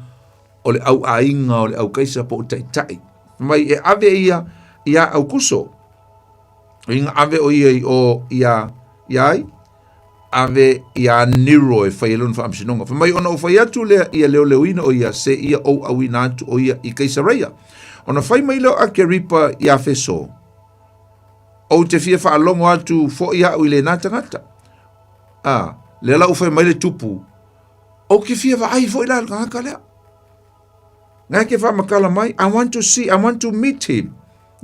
o le au ainga o le au kaisa po taitai. Mai e ave ia Augusto. Nuinga ave o ia iai. Ave ia niro e whaielon whaamsinonga. Mai ona o whai atu lea ia leo o ia se ia o awina atu o ia i Kaisareia. Ona whai mai leo ake ripa ia feso. O te fia whaalongo atu fo ia o i le nātangata. Le la u whai mai le tupu. O ke fia whaai fo i la ngaka lea. Ngai ke whaamakala mai, I want to meet him.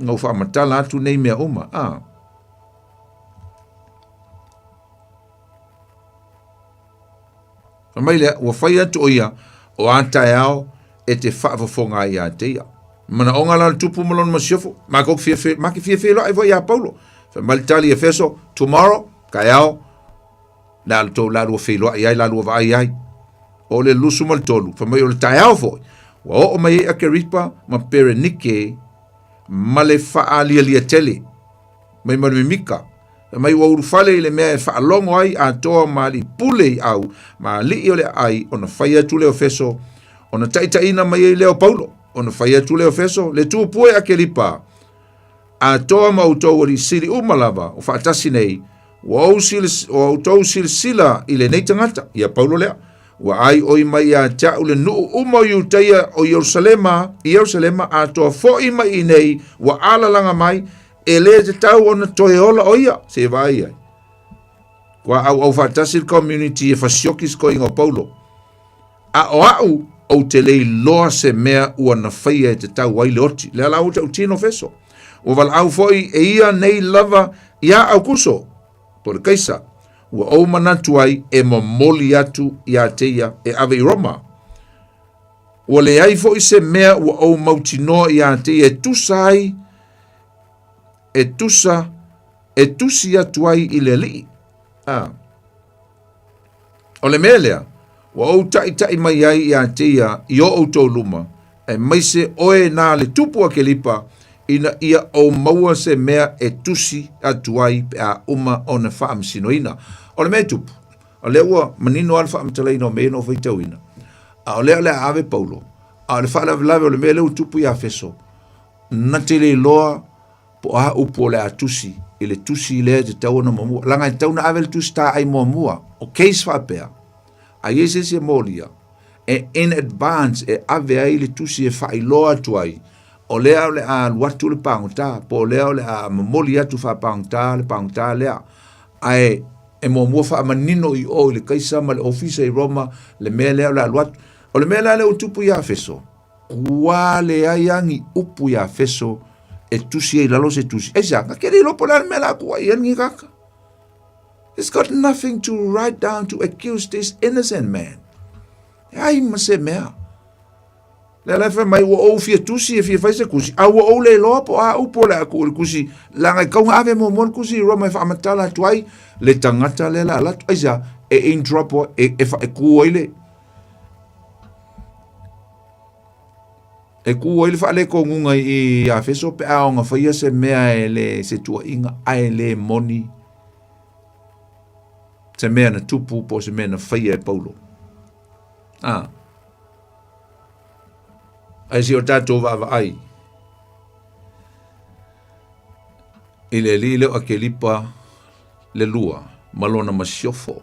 Ngau whaamatala atu nei mea uma. Mai lea, ua whai atu o ia, o ātai ao, e te whaafafonga i a teia. Mana onga la tupu malon masiofo, maki fia loa e voi a Paulo. Malitali e feso, tomorrow, kai ao, la tau la lua fia loa i ai, la lua va ai ai. O le lusu malitolu, mai o le tai ao foi. Wa o mai e ake ripa, ma pere nike, ma le wha lia tele. Mai mika. Mai ua urufale le mea e whaalongo ai a toa ma li pule i au, ma li i ole ai, ona whai atu leo feso, ona taitaina mai i leo Paulo, ona whai atu leo feso, le tūpue ake lipa, a toa ma utou ori sili umalava, o whaatasi nei, ua utou sila i le nei tangata, ia Paulo lea, ua ai oi mai a tau le nuu uma o iuteia o Jerusalema, a toa fo i mai i nei, ua alalanga mai, e le te tau ona toe ola o ia, se vai ai. Kua au whatasir community e whasiokis ko ingo Paulo. Au o te lei loa se mea ua na whaia e te tau waile oti. Le ala au te utino feso. O val au foi e ia nei lava ia au kuso. Por kaisa. Ua au manatu ai e mamoli atu ia teia e ave i Roma. Ua le ai foi se mea ua au mautinoa ia teia e tusai e tusi atu ai i le li. O le melea, wa o tai mai ai i a teia i o autou luma, e maise oe nā le tupu a ke lipa, ina ia o maua se mea e tusi atu ai pe a uma o na whaamsinoina. O le mea tupu, O le ua manino alfa amtalai no me no faitauina. A o le ave Paulo. A le whaala lave o le mele utupu ia feso. Na te le loa po a upo le atusi. I le tusi le te tau na mamua. Langa i tau na ave le tusi ta ai mamua. O case whapea. A yese se molia. E in advance e ave ai le tusi e whailoa tuai. O lea o le a watu le pangota. Po lea o le a mamoli atu wha pangota le pangota lea. Ai e mamua wha manino i o le kaisa ma le ofisa i Roma le mea lea o le aluatu. O le mea le utupu ia feso. Kua le aiangi upu ia feso e tusi e lalo se tusi. E sanga, kere lopo la mea la kua iangi kaka. It's got nothing to write down to accuse this innocent man. Ai ma se mea. Le la fe mai o fia tusi e fia faise kusi. A o le lopo a upo le aku le kusi. Langa kaunga ave mo mon kusi Roma e wha amatala tuai le tangata le la latu. E sa, e in dropo e kua ile. E kua ili whaale ko ngunga i a feso pe ao nga whaia se mea e le se tua inga ai le moni. Se mea na tupu po se mea na whaia e Paulo. Ai si o tato wawa ai. I le li leo a ke lipa le lua. Malona masiofo.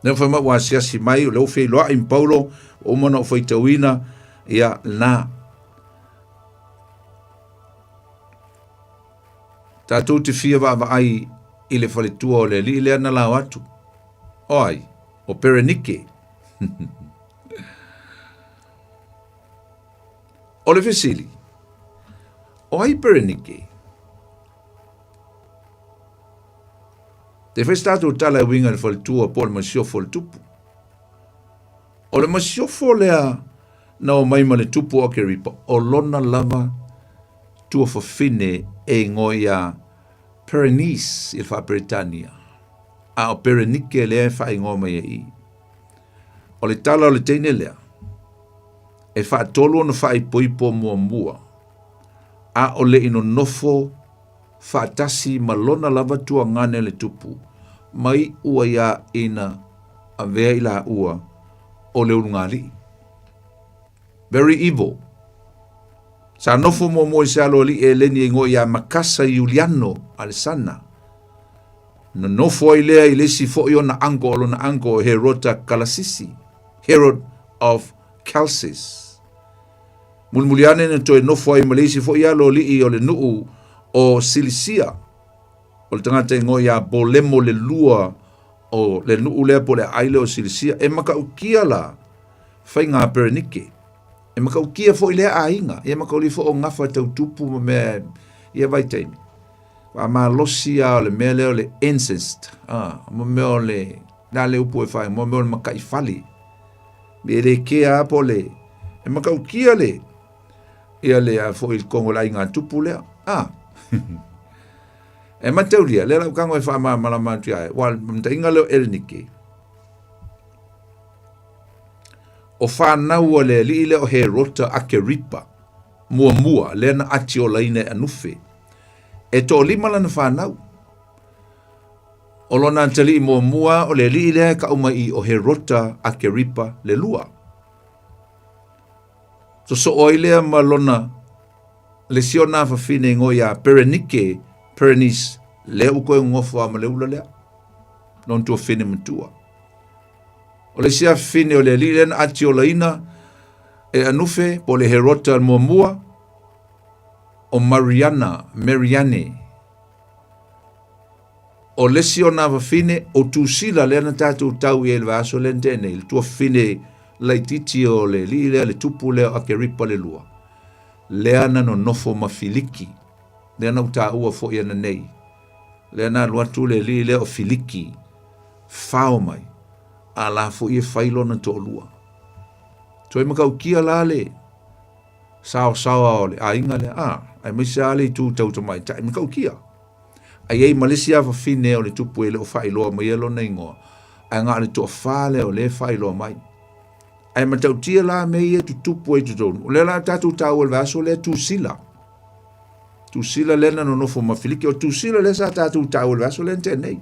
Nea whaima wa siasi mai o leo whai loa in Paulo o mana o whai tawina ia na tātou te fia wa ai i le whaletua o le li lea na lau atu. Oi, o Perenike. O le fesili. Oi Perenike. Te whai tātou tala winga le whaletua po le masiofo le tupu. O le masiofo lea na o mai le tupu o ke ripa, o lona lava tua whawhine e ngoia Perenice i wha Britania. A o Perenike lea wha ingo mai e i. O le tala o le teine lea, e wha tolo na wha i poipo mua mua. A o le ino nofo wha tasi ma lona lava tua ngane le tupu, mai ua ia ina a vea ila ua o le unungali. Very evil. Sa nofo mo se alo li e leni e ngoi a makasa Juliano Alessana. Na nofo ai lea i lesi fo i ona ango alo na ango Herota Calasisi. Herod of Calcis. Mulmuliane na toi nofo ai malesi fo i alo li i o le nuu o Cilicia. O le tangata i ngoi a bolemo le lua o le nuu lea po le aile o Cilicia. E maka ukia la fai ngā Perenike. E makau kia fo i lea a inga. E makau li fo o ngafa tau tupu ma mea ia vai taimi. Wa ma losi a le mea leo le incest. Ma mea o le na le upu e whai. Ma mea o le maka i fali. Me le kea apo le. E makau kia le. Ia le a fo i kongo la inga tupu lea. E matau lia. Le lau kango e wha ma malama tia. Wa mta inga leo Erenike. O whanau o le li leo Herota Akeripa, mua le na ati o laine anufe. E to lima lana whanau. O lona antali mua o le li lea ka umai o Herota Akeripa le lua. So oi lea ma lona le siona whawhine ngoia Perenike, Perenice, le uko e ngofu a ma le ula lea. Non tua whine matua. O le sia fine o le lilen ati o laina e anufe po le Herota mua o Mariane. O le siona wa fine o tusila le na tatu tau i elva aso lentene il tua fine laititi o le lile le tupu le Akeripa le lua. Le ana no nofo mafiliki. Le ana uta ua fo i ana nei. Le ana luatu le lile o filiki. Fao mai. A la fo i failo na to lua. Toi makau kia la le. Sao o le. A inga le. Ai mai sa le tu tau to mai. Tai makau kia. Ai ei Malaysia fa fine o le tupu ele o failo mai elo na ingoa. Ai ngā le to fale o le failo mai. Ai matau tia la mei e tu tupu e tu tonu. O le la tatu tau el vaso le tu sila. Tu sila le na no nofo mafiliki. O tu sila le sa tatu tau el vaso le ntenei.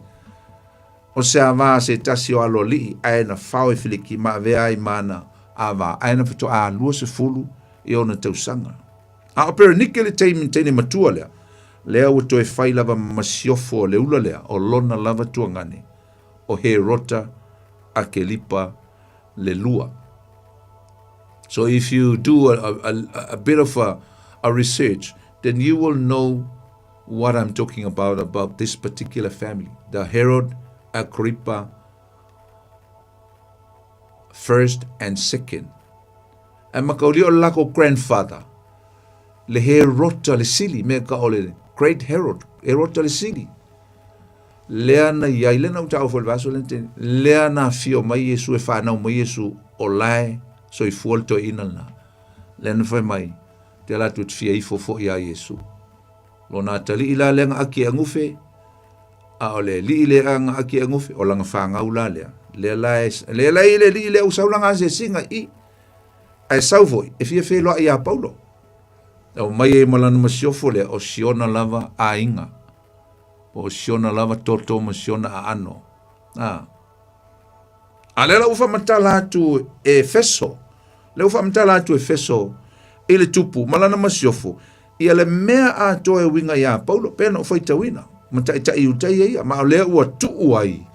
o se ava se tasi o aloli ai na fau e filiki ma vea ai mana ava ai na fito a lua se fulu i ona tausanga. A opera nike le teine matua lea, lea ua toe fai lava masiofo o le ula lea, o lona lava tuangani, o he rota a ke lipa le lua. So if you do a bit of a research, then you will know what I'm talking about this particular family. The Herod Agrippa first and second. And makauli o lako grandfather, le Herota le sili, me ka ole great Herod, Herota le sili. Lea na iai, lea na utao fo le vaso lente, lea na fio mai Yesu e whanau mai Yesu o lae, so I fuol to inalna. Lea na fai mai, te ala tu fia I fofo ia Yesu. Lo na tali ila lea nga aki angufe, a ole li ile nga aki angufe, o langa whangau la lea. Lea la ile li ile usau langa se singa I, ai sauvoi, e fia fia loa ia Paulo. O mai e malana masiofo lea, o siona lava a inga. O siona lava toto ma siona a ano. A lela ufa matala atu Efeso. Le ufa matala atu Efeso ile tupu, malana masiofo. Ia le mea a toe winga ia Paulo, pena ufa itawina. Mata ita I utai ia, ma o lea ua tuu ai.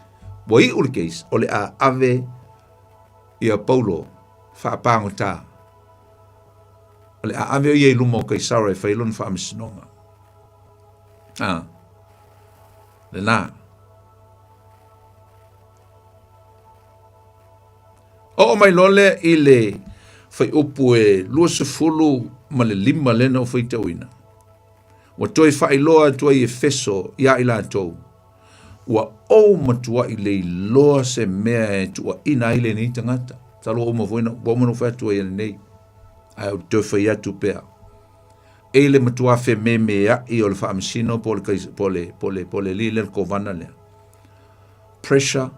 Wa I ulikeis, o le a ave ia Paulo, whaapango ta. O le a ave ia ilumo kai sara e whailon whaamisinonga. Le nā. O mai lole I le whai upu e lua se fulu ma le lima lena o whai tauina. Wa toi whai loa tua I Efeso ia I lātou. Wa o matua I le loa se mea e tua ina I le ni tangata. Talo o mafuina, wamanu whai tua I nei. Ai au te whai atu pea. E le matua fe me mea I o le whaamisino pole li le kovana lea. Pressure,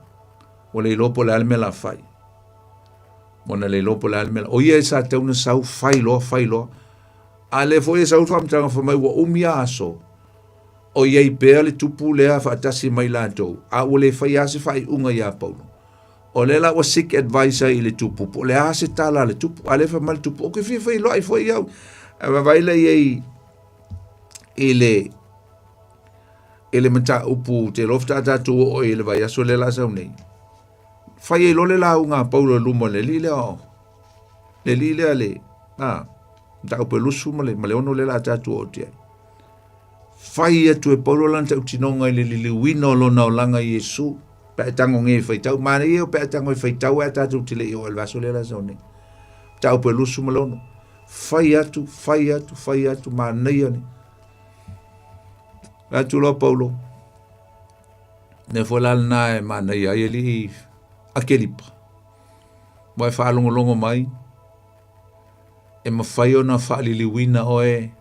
o le lopo le alme la whai. Mona le lopo le alme la. O ia sa teuna sau whai loa. A le fo ia sau whamtanga whamai wa umia aso. O ia I pea le tupu lea whaatasi mai lātou. A o le whai ase whai unga ia Paulo. O le la wa sick advisor I le tupu. Po le ase tala le tupu. A le whamai le tupu. O ke fia whai loa I fwai iau. Ava vaila iei ele mata upu te lofta tatu o ele vai aso le la sau nei. Fai e lole la unga Paulo lumo le lile o. Le lile ale. Mta upe lusu male ono le la tatu o tia. Fai atu e Paulo lanta utinonga ile lili wina o lona o langa Yesu. Pea tango nge fai tau. Mane iyo pea tango fai tau e tatu utile i o elvaso le la sau nei. Mta upe lusu male ono. Fai atu, ma nei ane. Atu lo Paulo. Ne folal na e ma nei ai li a kelipa. Mai whaalongo mai. E ma whai ona whaalili wina oe.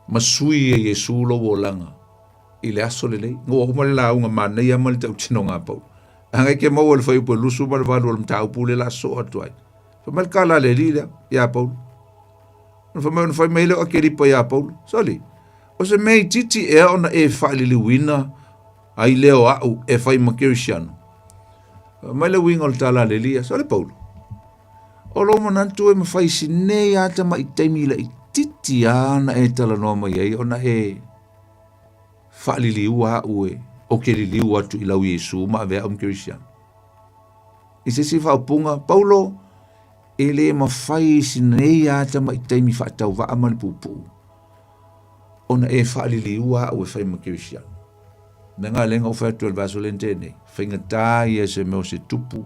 Ma sui e Yesu lo wolanga. I le aso le lei. Ngō kumale la unga ma nei amali tau tino ngā Paulo. Angai ke mau al whai upo lusu ma le walu al mtau pule la so atu ai. Famal kala le lila ya Paulo. Famal fai maile o keripa ya Paulo. Soli. O se mei titi e ona e whaalili wina ai leo au e fai makirisiano. Maile winga o tala le lia. Soli Paulo. O lo manantu e mawhai sinei ata ma I taimi la I titi ana e tala noa mai ei. Ona e whaalili ua au e o kerili ua atu I lau Yesu ma vea makirisiano. I se si whaupunga Paulo ele mawhai sinei ata ma I taimi whaatau wa amani pupu. Ona e whaalili ua au e whai makirisiano. Nenga lenga o whaitu el vaso lente nei. Whaingatai e se meo se tupu.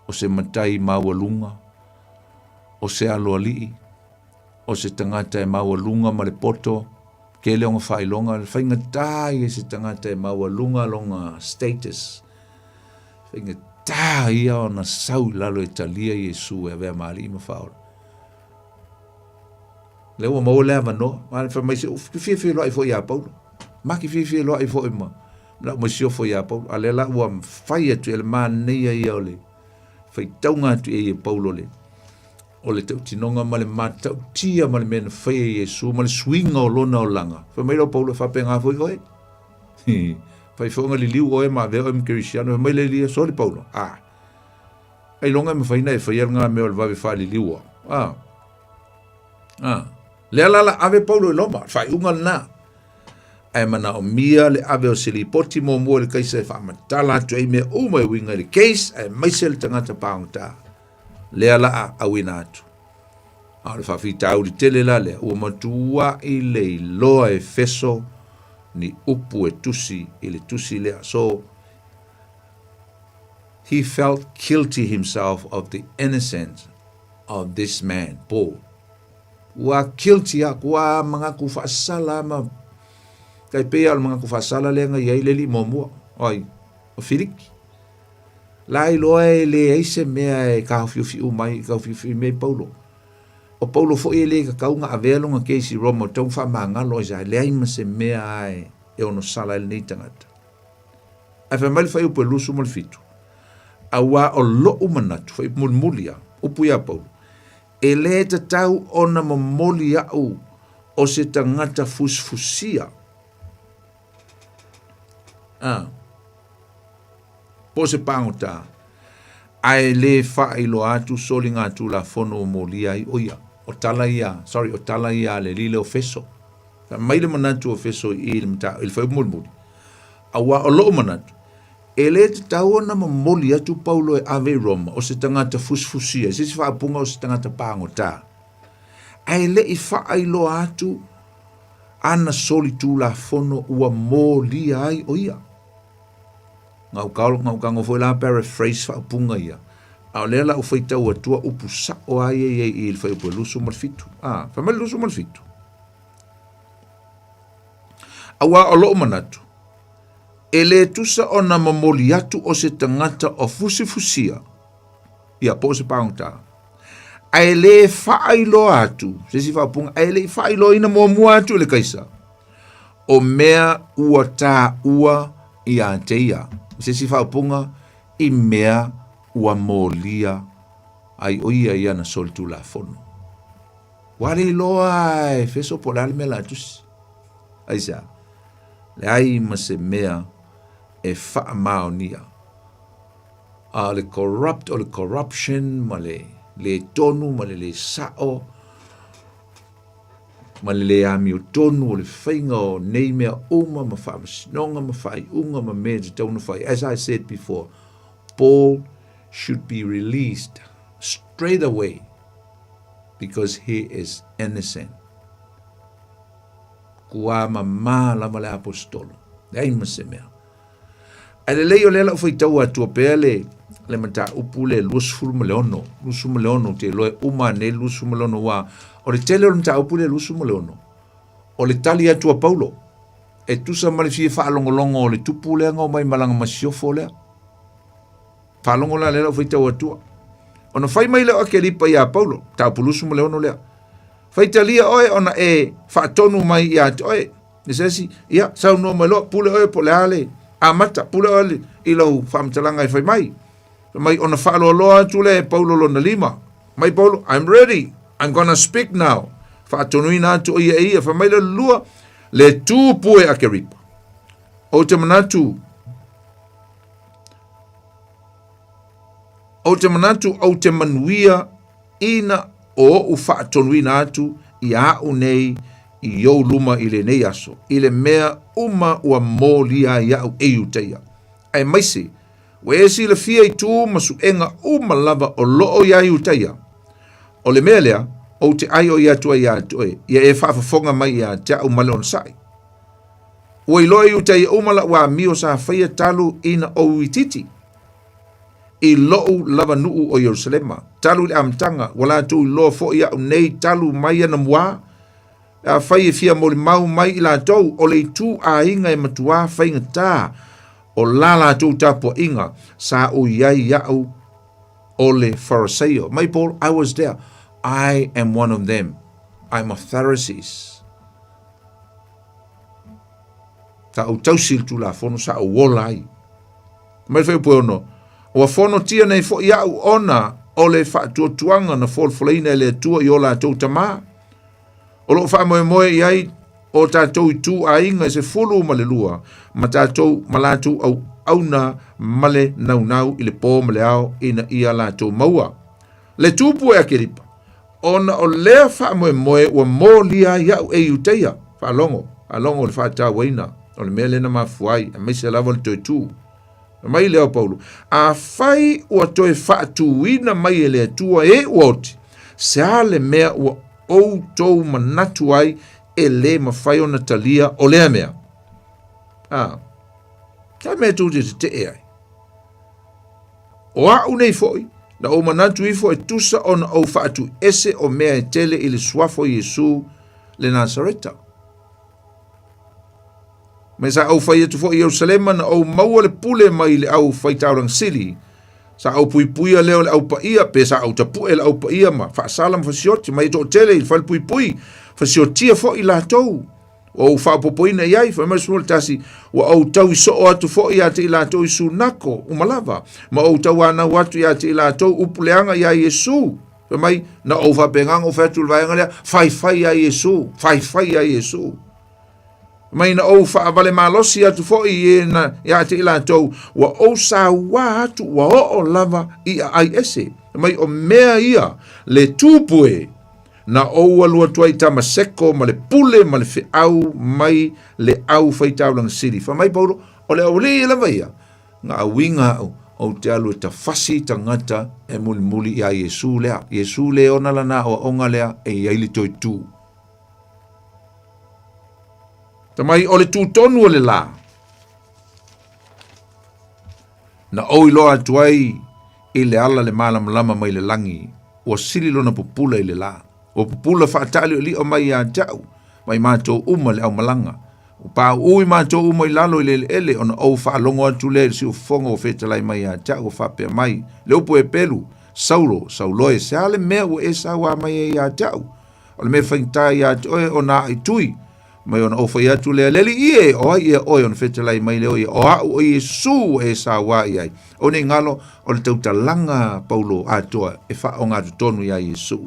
O se matai mawalunga. O se aloalii. O se tangata e mawalunga ma le poto. Ke leonga whailonga. Whaingatai e se tangata e mawalunga longa status. Whaingatai ia ona sau lalo e talia Yesu e vea maali ima whaora. Lewa mau lea manoa. Maale whamaise fia loa I fo ia Paulo. Maki fia loa I fo ima. La masio fo ia Paulo. Ale la ua mwhai atu ele maa neia ia ole. Whai taunga atu e Paulo le. Ole tau tinonga male maa tau tia male mena whai e Yesu. Male swinga o lona o langa. Whamailo Paulo whapenga fo I oe. Fai fonga li liu o e ma veo em Cristiano mai le lia soli Paulo. Ai longa me faina e fai nga me o va fa li liu. Le ala ave Paulo e loma fai unga na. Ai mana o mia le ave o sili poti mo mo le kaisa fa matala tu e me o mai winga le case ai mai sel tangata paunta. Le ala a wina atu. Le fa fita au di tele la le o matua i le loa e feso ni upu e tusi i le tusi lea. So he felt guilty himself of the innocence of this man, Paul. Wa guilty ak wa mga kufasala ma kay pea al mga kufasala le nga yai le li momua. Oi, o filiki. Lai loa e le eise mea e kaufiufi umai, kaufiufi me Paulo. O Paulo fo ele ka kaunga avelo nga keisi Roma tau fa mangalo ja le ai se mea ai e ono sala el nei tangata. Ai fa mal fa upo lusu mal fitu. Awa o lo umanatu fa mulmulia upu ya Paulo. Ele te tau ona momolia o se tangata fusfusia. Po se pangota. Ai le fa ilo atu soli ngatu la fono molia i oia. O tala ia le lile o feso. Mai le manatu o feso i il fa mulmuli. Awa o lo manatu. Ele te tau na mamoli atu Paulo e ave Roma o se tangata fusfusia. Se fa apunga o se tangata pangota. Ai le i fa ilo atu ana soli tu la fono ua molia ai oia. Ngau kango foi la paraphrase fa apunga ia. A lela o foi tau atua upu sa o ai il foi po lusu malfitu. Fa mal lusu malfitu. Awa o lo manatu. Ele tusa ona mamoli atu o se tangata o fusifusia. Ia po se paunta. Ai le failo atu. Se si fa apunga ai le failo ina mo atu le kaisa. O mea ua ta ua ia teia. Se si fa apunga i mea ua molia ai oia ia na soltu la fono. Wale loa e feso polal me la tus. Aisa. Le ai mase mea e fa maonia. Le corrupt o le corruption le tonu le sao le ami o tonu o le whainga o nei mea uma ma wha masnonga ma whai unga ma mea te tauna whai. As I said before, Paul should be released straight away because he is innocent. Kua ma lama le apostolo. Ai ma se mea. Ale leo lela foi tau atu pea le mata upu le lusu maleono te loe uma ne lusu maleono wa o le tele o le mata upu le lusu maleono o le tali atu a Paulo e tusa male fie whaalongolongo o le tupu lea ngau mai malanga masiofo lea whaalongo la lela foi tau atua ona fai mai leo ake lipa ia Paulo tau pulusu maleono lea fai talia oe ona e whaatonu mai ia atu oe nesesi ia sau no malo pule oe po le ale amata pule oe ilau whamtalanga e fai mai mai ona falo loa tule Paulo lona lima mai Paulo I'm ready I'm gonna speak now fa tonuina to ia fa mai le lua le tu pue akeripa o te manatu o te manuia ina o u fa tonuina atu ia unei i yo luma ile nei aso ile mea uma ua molia ia u euteia ai maisi we si le fia i tu masu enga uma lava o loo ia euteia o le mea lea o te ai o ia tua ia toe ia e whaafafonga mai ia te au male on sai o i loa euteia umala wa mio sa whaia talu ina o uititi i loo lava nuu o Yerusalema talu le amtanga wala tu loa fo ia nei talu mai ana mua a whaia fia mo le mau mai ila tau o le tu a inga e matua whainga tā o lala tu tapo inga sa o iai iau o le Phariseo. Mai Paul, I was there. I am one of them. I'm a Pharisees. Ta o tausil tu la fono sa o wola ai. Mai whai po ono. O a fono tia nei fo iau ona o le whaatuatuanga na folfoleina le tua i o la tau tamaa. O lo fa moe moe iai o tātou i tū ainga se fulu ma le lua, ma tātou malatu au auna male nau i le pō ma le ao ina ia lātou maua. Le tūpu e akiripa, ona o lea wha moe ua mō lia iau e uteia, wha alongo le wha tā waina, o le mea lena mafuai, a meise lava le toi tū. Mai leo Paulo, a whai ua toi wha tuina mai e lea tua e uoti, se a le mea ua ou tou manatu ai e le mawhai o na talia o lea mea. Ka mea tūte te e ai. O a unei foi, na o manatu ifo e tusa o na au whaatu ese o mea e tele i le suafo Yesu le Nazareta. Me sa au whai atu fo i Jerusalema na au maua le pule mai le au whai taurang sili. Sa au puipuia leo le au paia, pe sa au tapue le au paia ma. Wha salam fasioti, mai to tele i whal puipui. Fasiotia fo i la tou. O wha popoina iai, wha marismol tasi, wa au tau i soo atu fo i ate i la tou i sunako, umalava. Ma au tau ana watu i ate i la tou upuleanga i a Yesu. Wha mai, na au wha pengang o whetul vaianga lea, fai a Yesu, fai a Yesu. Mai na au wha avale malosi atu fo i na i ate i la tou, wa au sa wa atu, wa o lava i a ai ese. Mai o mea ia, le tūpue, na o alua tuai tama seko ma le pule ma le fe au mai le au whaitau lang siri. Wha mai Paulo, o le au le lava ia, ngā winga au te alu ta fasi tangata e muli i a Yesu lea. Yesu lea ona lana o onga lea e iaili toi tū. Tamai o le tū tonu o le la. Na o iloa tuai i le ala le malam mai le langi, o sili lona pupula i le la. O pupula whaatali o li o mai a jau, mai mātou uma le au malanga. O pā ui mātou uma i lalo i le ele, ona au whaalongo atu le si o fonga o whetalai mai a jau, o whapea mai. Le upo e pelu, sauloe, se ale mea o e sawa mai e a jau. O le mea whaintai a oe o nā i tui, mai ona au whai atu le leli ie, o ai e oe on whetalai mai le oe, o au o Yesu e sawa i ai. O ne ngalo, o le tautalanga Paulo atoa, e wha o ngā tonu i a Yesu.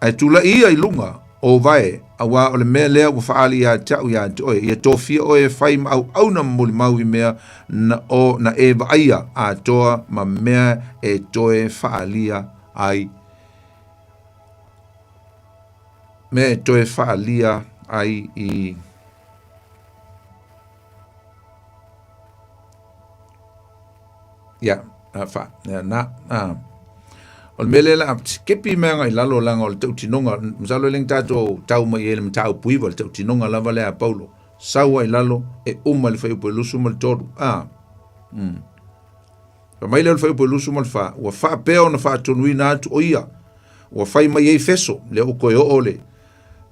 Ai tula ia i lunga o vai awa o le mea lea ua whaali ia tau ia toe ia tofia o e whai au na muli mau i mea na e vaia a toa ma mea e toe whaalia ai mea e toe whaalia ai i o mele la kepi menga i lalo langa o le tau tinonga msalo leng tato tau mai ele mtau puiva le tau tinonga lava lea Paulo sawa i lalo e le fai upo lusu mal toru pa mai leo le fai upo lusu mal fa ua faa peo na faa tonuina atu o ia ua fai mai ei feso le uko e o le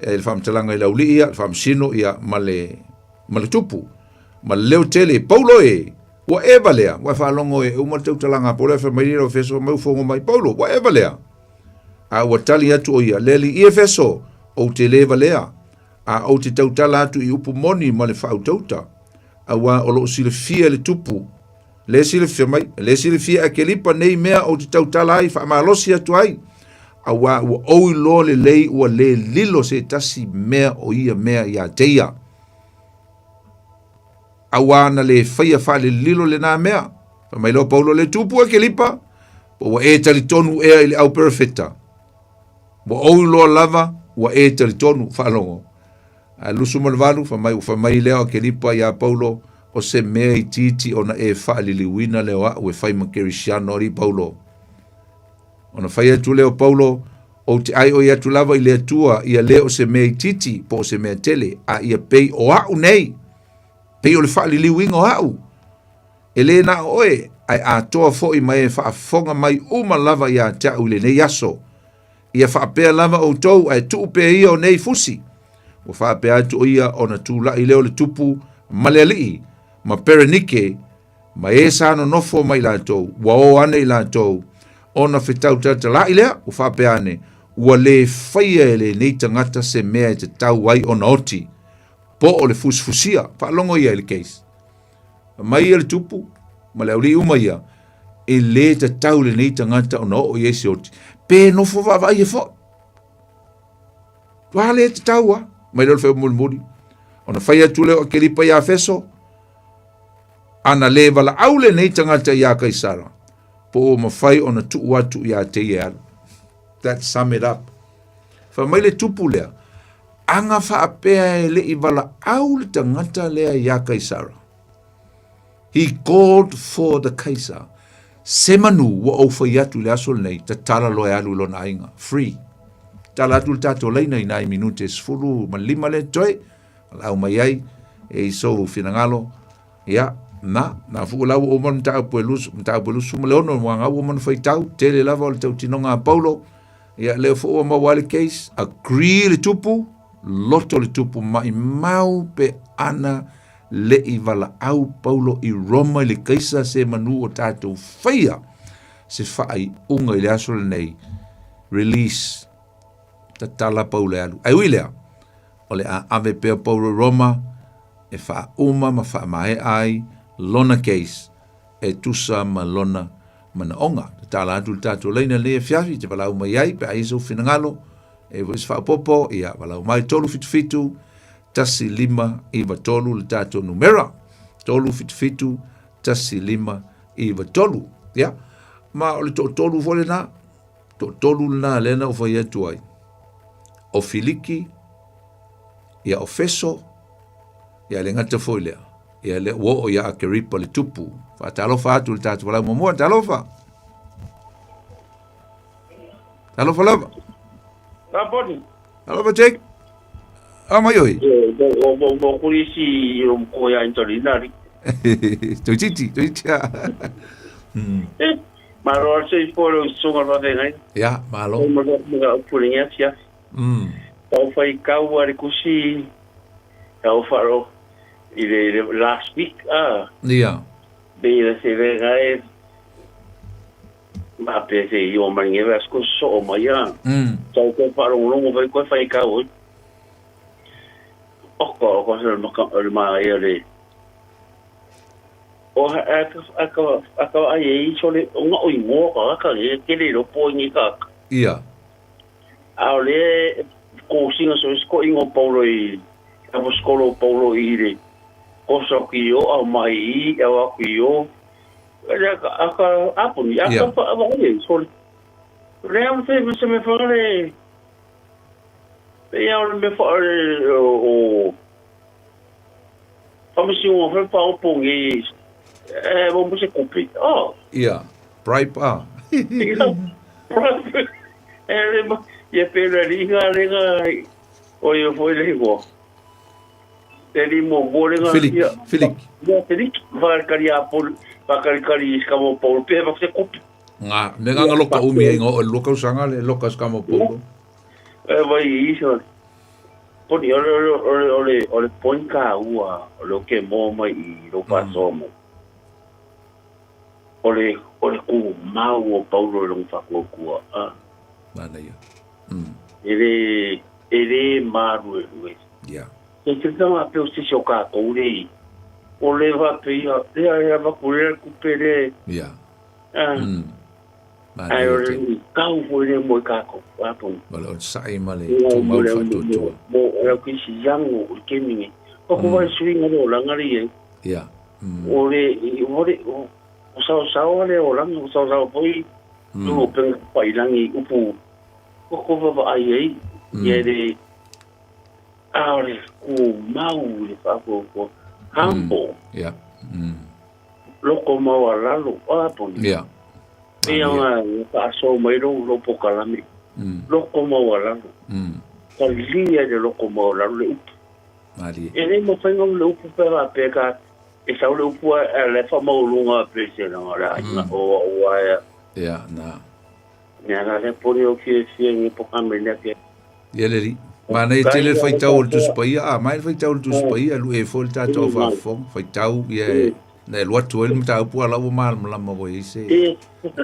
le faa mtalanga i lauli ia le faa msino ia ma le tupu ma leo tele Paulo whatever lea, wa whalongo e umar tau talanga po lea whamairira o feso mau whongo mai Paulo, whatever lea. A watali atu o ia, leli i feso o te lewa lea, a o te tautala atu i upu moni ma le whau tauta, a wa o lo sile fia le tupu, le sile fia mai, le sile fia a ke lipa nei mea o te tautala ai, whamalosi atu ai, a wa oi lo le lei ua le lilo se tasi mea o ia mea ia teia. Awana le faya fale lilo le na mea. Mai lo Paulo le tupu ke lipa. Po wa e tali tonu e ile au perfecta. Wa o lo lava wa e tali tonu falongo. A lusu malvalu fa mai le ke lipa ya Paulo o se mea i titi ona e fale liwina le wa we fai makeriano ri Paulo. Ona faya tu le Paulo o te ai o ya tu lava ile tua ia le o se mea i titi po se mea tele a ia pei o a unei. Pei o le wha li liwinga o hau. E le na oe, ai a toa fo i mai e wha fonga mai uma lava i a tau le nei aso. Ia wha pea lava o tau, ai tuu pea ia o nei fusi. O wha pea atu o ia o na tūla i leo le tupu, male alii, ma perenike, ma e sano nofo mai la tau, wa o ane i la tau, o na whetau tata la i lea, o wha pea ane, ua le whaia e le nei tangata se mea e te tau wai o na oti. Po o le fusfusia, whaalongo ia le case. Mai le tupu, ma le auri uma ia, e le ta tau le nei tangata o na o iesi oti. Pe no fo vava ia fo. Wale te taua, mai lor fe mulmuli. Ona fai atu leo ke lipa ia feso, ana le vala aule nei tangata ia Kaisara. Po o mawhai ona tu watu ia te ia. That sum it up. Fa mai le tupu lea, anga wha apea e le i vala aule tangata lea ia Kaisara. He called for the Kaisar. Se manu wa au fai atu le aso nei, ta tala loe alu lona ainga. Free. Tala atu le tato leina i nai minute sfuru ma lima le toi, lau mai ai, e iso finangalo, ia, na fu lau o mon ta puelus ma leono wanga o mon fai tau, tele lava o le tau tinonga Paulo, ia leo fu o mawale case, agree le tupu, loto le tupu, mai mau pe ana le i vala au Paulo i Roma le kaisa se manu o tatou faia, se fai unga i le aso le nei, release, ta tala Paulo alu. Ai wilea, o le a ave pea Paulo Roma, e faa uma ma faa mae ai, lona case, e tusa ma lona mana onga. Ta tala atu le tatou leina le e fiafi, te walau mai ai, pe aiso finangalo, e vois faa popo, ia walau mai tolu fitu, tasi lima iwa tolu le tatou numera. Tolu fitu, tasi lima iwa tolu. Ya, ma o le tolu fole na, tolu na lena o fai atu ai. O filiki, ia o feso, ia le ngata foilea, ia le wo o ia a keripa le tupu, fa talofa atu le tatu walau mamua, talofa lava. Taponi. Talofa Jake. Ama yoi. Mo kulisi yung kuya intolinari. Toititi. Maro se polo sunga no de ngai. Ya, malo. Mga pulinga sia. Tau fai kau ari kusi. Tau faro. Ile last week Ya. Be se ve ngai. Ma pese yo mangi vas ko so maya. Tau ko faro longo vai ko fai kau. Ko se ma ele. O aka ai sole nga o mo ka ke le lo po ni ka. Ia. Ale ko singa so ko ingo Paulo i abo skolo Paulo i re. Ko so ki yo a mai i a ku yo. Aka apo ni aka pa abo ni sole. Ream se me fare. Ia me fare o si on fait pas au pongi bon c'est compliqué yeah bribe ya pero liga o yo foi lego ele mo bole Felix va caria por va cari escamo por pe va se compliqué nga me nga loka umi ngo loka sanga le loka escamo por vai isso Poni ole ponka ua lo que mo mai lo paso mo. Ole ku mau o Paulo lo fa ko ku Mana ya. Ele maru e. Ya. Se tenta ma pe o se choca ko le. Ole va pe ya va ku pere. Ya. Ai kau foi mo ka ko apo. Wala sai male tu mau fa tu. Mo era que si yango o que mingi. O ko vai swing no langari e. Ya. Ore o sao le o lang o sao foi. No pe pai langi upu. O ko va ai ai. Ye de ore ku mau le fa ko hambo. Ya. Loko mau alalo apo. Ya. Ia nga so mai lo pokalami. Loko mau alalo. Ka lia de loko mau alalo le upu. Mali. Ele mo fai ngam le upu pera peka e sa le upu le fa mau lunga pese na ora o ya na. Nea le pori o ki e ni pokame le ke. Yeleri. Mana e tele fai tau tu spaia, mai fai tau tu spaia lu e fol ta tau fa fong, fai tau ye na lo tu el mta pu ala o mal la mo se.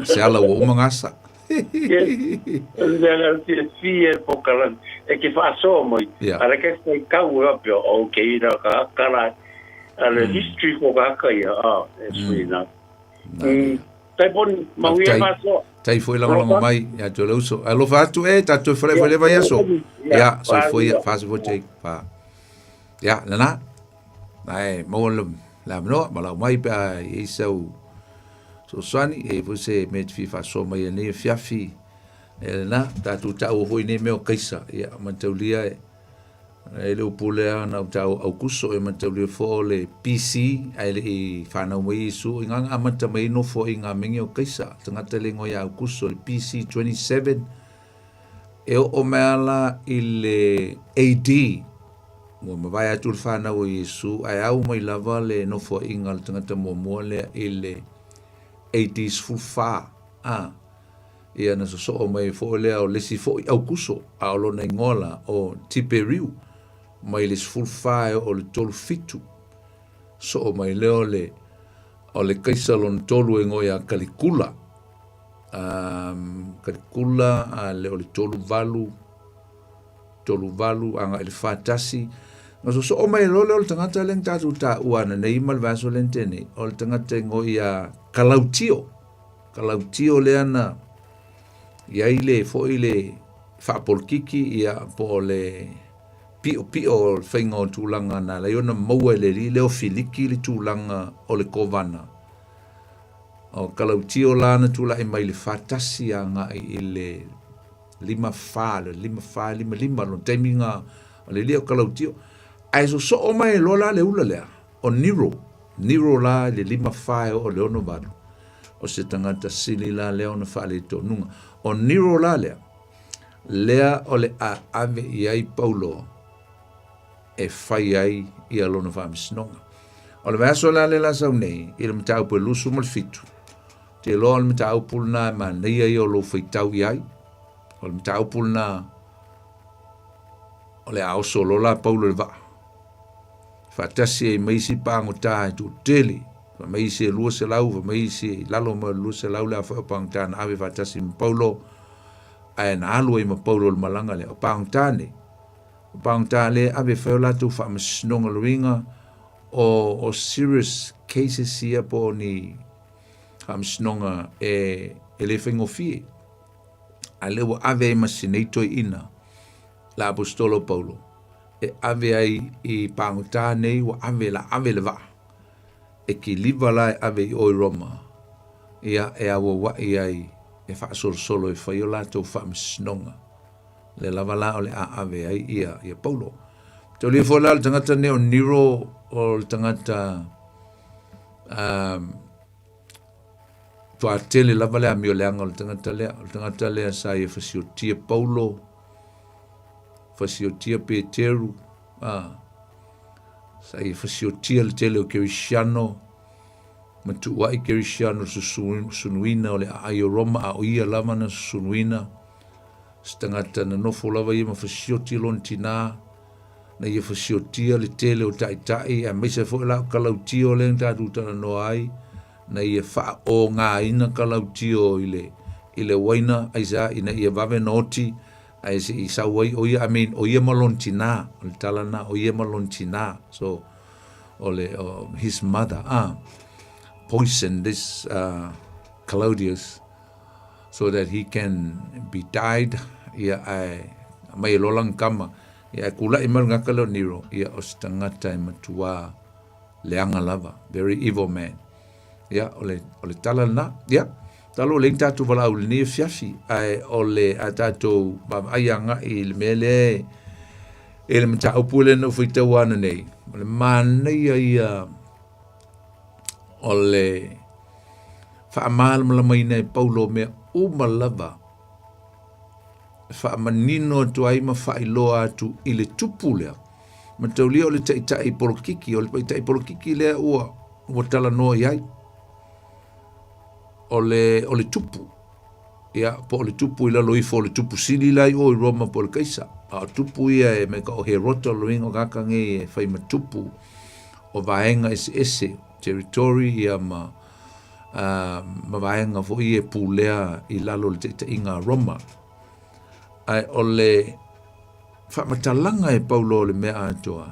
Se ala o mangasa. Ela se pokalan e que fa so moi. Ara que sai kau o ke ira ka kala. Ale history ko ka ia e suina. Tai pon mau ia maso. Tai foi la mai ya to lo so. Alo fa tu ta to fre le vai so. Ya so foi fa so te fa. Ya na. Ai mo la no ma la mai pa so swani e você met fi fa so mai ne fiafi. Na ta tu ta o hoi ne me o kaisa ya mantaulia ele o pulea na tau au kuso e mantaulia fo le PC ele e whanau mai su inga amata mai no fo inga mingi o kaisa tangata lengo ya au kuso le PC 27 e o meala i le AD mo mawai atu le whanau i su ai au mai lava le no fo inga le tangata mo le i le AD's fufa ia na so mai fo le o lesi fo au kuso a lo na ngola o tiperiu mai le full fire o le tolu fitu so mai le o le kaisa lon tolu e ngoia kalikula kalikula le o le tolu valu anga le fatasi na so mai lo le tangata leng tatu ta uana nei mal vaso lentene o le tangata ngoia kalautio le ana ia ile fo ile fa polkiki ia po le pio whainga tūlanga na la iona maua le leo filiki le tūlanga o le kovana. O kalautio lana tūla e mai le whatasi a ngā i le lima lo taiminga o le leo kalautio. Ai so o mai lola le ula lea o Niro la le lima whae o le ono vadu. O se tangata sili la leo na whale tonunga. O Niro la lea o le a ave iai Paulo e fai ai i alona whaamisnonga. O le vaso la le lasau nei, i le matau pe lusu mal fitu. Te loa le matau pulna ma nei ai o lo whaitau i ai. O le matau pulna o le aoso lo la Paulo le va. Whatasi e meisi pango tae tu teli. Wa meisi e lua se lau, wa meisi lalo ma lua se lau le a whao pango tae na ave whatasi ma Paulo. Ae na alu e ma Paulo le malanga le o pango tae Pangtale ave whaola tu whaamasnonga luinga o serious cases ia po ni whaamasnonga e le whaingofie. A lewa ave masineito ina la apostolo Paulo. E ave ai i pangta nei wa ave le va. E ki liva lai ave i oi Roma. Ia e awa wa i ai e whaasolo e whaiola tu whaamasnonga. Le lavala o le ave ai ia Paulo. Tau lia fola le tangata ne o Niro o le tangata tuatele lavala a mio leanga o le tangata lea sa ia fasiotia Paulo, fasiotia Peteru, sa ia fasiotia le tele o Kerisiano, matua i Kerisiano sunuina o le aio Roma a o ia lamana sunuina, stangata na nofo lava ia mawhasioti lon tina, na ia whasiotia le tele o tai, a meisa fo ila kalautio le ngātu tana no ai, na ia wha o ngā ina kalautio i le waina, aisa ina ia vave noti, aisa i sawai o ia, o ia malon tina, o le talana, o ia malon tina, so, his mother, poisoned this Claudius, so that he can be died, ia mai lolang kama, ia kula i mal ngakalo Niro, ia o stangata i matua leanga lava, very evil man. Ia, ole talana, ia, talo le tatu wala ule ni fiafi, ole a tatu aianga i le mele, e le mta upule no fuita wana nei, ole mana ia, ole whaamal malamaina i Paulo mea umalava, whaamanino atu ai ma whailoa atu i le tupu lea. Ma taulia o le taitai polokiki, o le taitai polokiki lea ua tala noa iai. O le tupu. Ia, po o le tupu i lalo ifo o le tupu sili lai o i Roma po le kaisa. A tupu ia e meka o he rota loinga o kaka nge e whai ma tupu o vaenga ese territory ia ma vaenga fo i e pulea i lalo le taitai inga Roma. Ai o le whamatalanga e Paulo le mea atoa,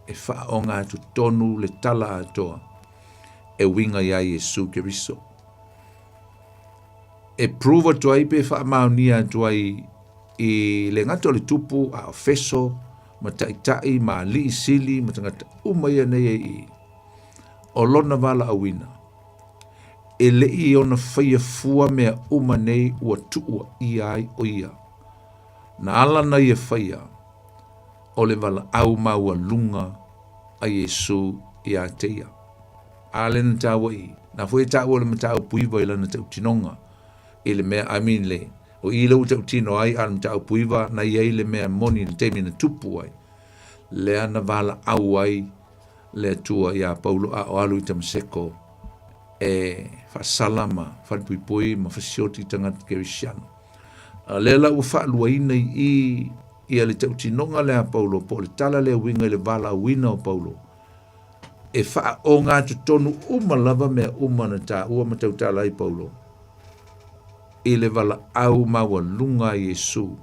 e whaonga atu tonu le tala atoa, e winga ia Jesu Keriso. e prova tu ai pe fa maunia tu ai i le ngato le tupu a feso ma tai ma li sili ma tangata umai nei i o lona wala awina e le i ona whaia fua mea uma nei ua tuua i ai o ia na ala na ia whaia o le wala au maua lunga a Yesu i a teia ale na tawa i na fwe tawa le matau puiva i lana tau tinonga i le mea amin le o i lau tau tino ai ala matau puiva na iei le mea moni le temi na tupu ai le ana wala au ai le tua ia Paulo a o alu i tamaseko e whasalama whanpuipui ma whasioti tangata kerisiano le la ua whaaluaina i ia le tau tinonga le a Paulo po le tala le winga i le wala wina o Paulo e wha o ngā tutonu lava mea na tā ua matau tala i Paulo i le wala au maua lunga Yesu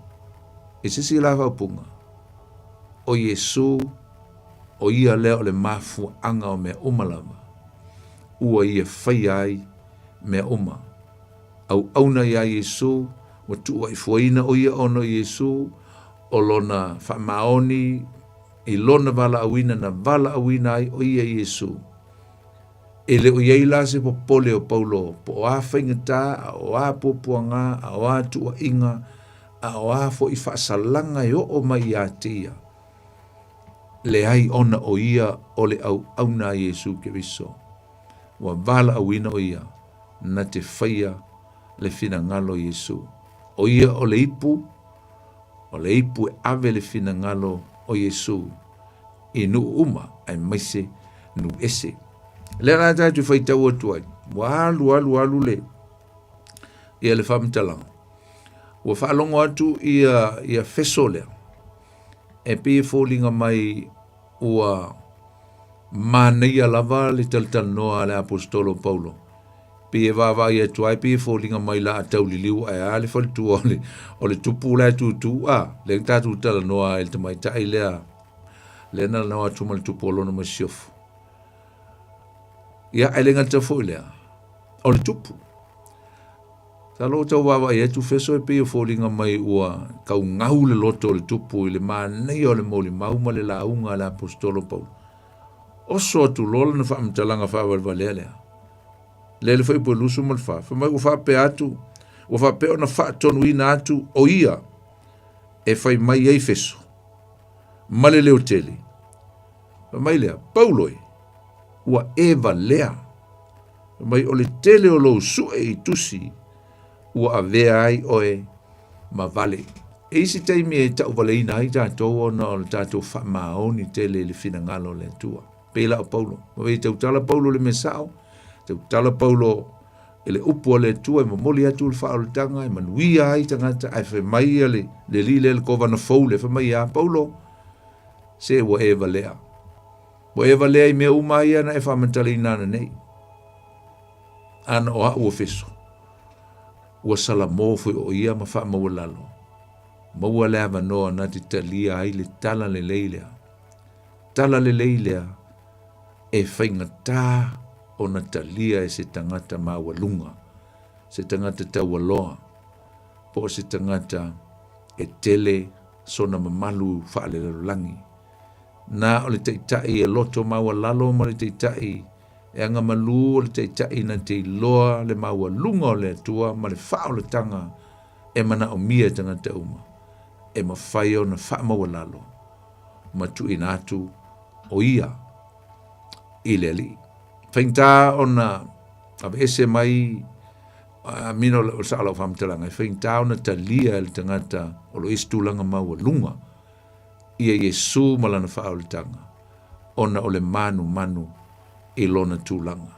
e sisi la whaupunga o Yesu o ia leo le mafu anga o mea lava ua ia whai ai mea au auna ia Yesu wa tua i fuaina o ia ono Yesu o lona whamaoni i lona wala awina na wala awina ai o ia Yesu e le o iei lase po pole o Paulo po o a whaingata o a pupuanga a o a tua inga a o a fo i whaasalanga i o mai a tia le ai ona o ia o le au auna Yesu ke viso wa wala awina o ia na te whaia le fina ngalo Yesu o ia o le ipu e ave le fina ngalo o Yesu i nu uma ai maise nu ese le na tu fai tau atu ai walu le ia le whamtalang ua whaalongo atu ia fesole e pia fōlinga mai ua māneia lava le taltal noa le apostolo Paulo pia vava ia tuai pia fōlinga mai la atau liliu ai a le whalitu o le tupu la tutu le tatu tala noa el tamai tai lea le na noa tuma le tupu olona masiofu ia ai le ngata fo lea o le tupu talo tau vava ia tu feso e pia fōlinga mai ua kau ngau le loto le tupu i le mānei o le moli mauma le launga le apostolo Paulo oso atu lola na whaamtalanga whawalvalea lea le fai po lusu mal fa mai u fa pe atu u fa pe ona fa tonu ina atu o ia e fai mai ai feso male le hoteli mai lea Paulo ua eva lea mai o le tele o lo su e tusi ua avea ai oe ma vale e isi taimi e tau vale ina ai tātou ona o le tātou fa maoni tele le fina ngalo le tua pela o Paulo ma vei tau tala Paulo le mesao tau tala Paulo ele upu le tua ma moli atu le whaaolitanga e manuia ai tangata ai whai mai le lile le kovana fau le whai mai a Paulo se ua eva lea i mea umai ana e whamatala inana nei ana o ua feso ua salamo fui o ia ma wha maua lalo maua lea vanoa na te talia ai le tala le leilea e whaingata o na talia e se tangata mawalunga, se tangata taualoa, po se tangata e tele sona mamalu whaale langi. Na o le teitai e loto mawalalo ma le teitai e anga malu o le teitai na te loa le mawalunga o le atua ma le whao le tanga e mana o mia tangata uma. E mawhai o na wha mawalalo ma tu inatu o ia i le ali. Whainta o na ese mai mino o sa ala whamtalanga. Whainta o na talia le tangata o lo istulanga mawalunga ia Yesu malana whaolitanga ona o le manu i lona tūlanga.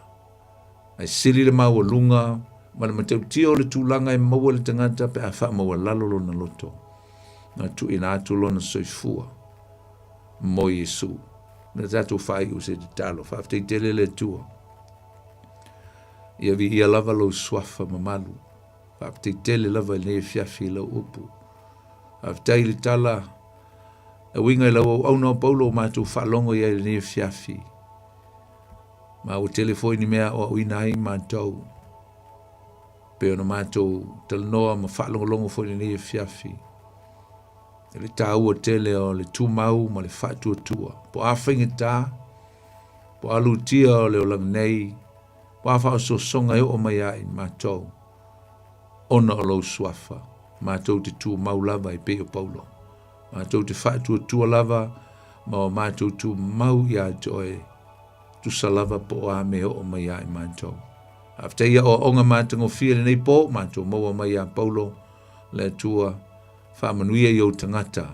Ai siri le mawalunga mana matau tia o le tūlanga e maua le tangata pe a wha maua lalo lona loto. Na tu ina atu lona soifua mo Yesu. Na tatu whai u se te talo, whaaftei tele le tua. Ia vi ia lava lo swafa mamalu. Whaaftei tele lava le fiafi lau upu. Whaaftei le tala e winga i lau au na paulo mātou whalongo ia le ne fiafi. Ma o telefoni mea o uina ai mātou. pe ona mātou talanoa ma whaalongolongo fwere nei e fiafi. E le tā ua tele o le tūmau ma le whātua. Po a whainga tā, po alu tia o le o lang nei, po a whao so songa e o mai ai mātou. Ona o lau suafa, mātou te tūmau lava i pe o paulo. Mātou te whātua lava, ma o mātou tūmau i a joe, tu salava po a me o mai ai mātou. Afteia o onga mātango whiere nei po, mātou maua mai a paulo, le tua, whamanuia i au tangata,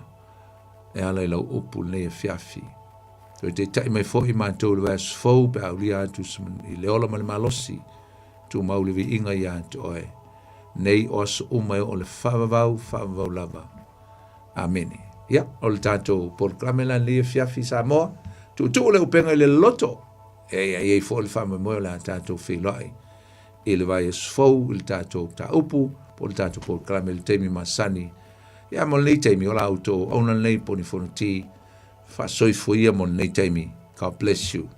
e ala i lau upu nei e fiafi. So te tai mai fo i mātou le vas fau, pe au lia atu i le ola ma le malosi, tu mauli vi inga i atu oe. Nei o aso umai o le whavavau lava. Amene. Ia, o le tātou porklamela li e fiafi Samoa, tu le Upega ile Loloto, e fo le whamamoe la tātou whiloi. I le vai es fau, i le tātou ta upu, po le tātou porklamela teimi masani, ia mo nei taimi o la auto, ona nei poni fono ti, fa soifuia mo nei taimi. God bless you.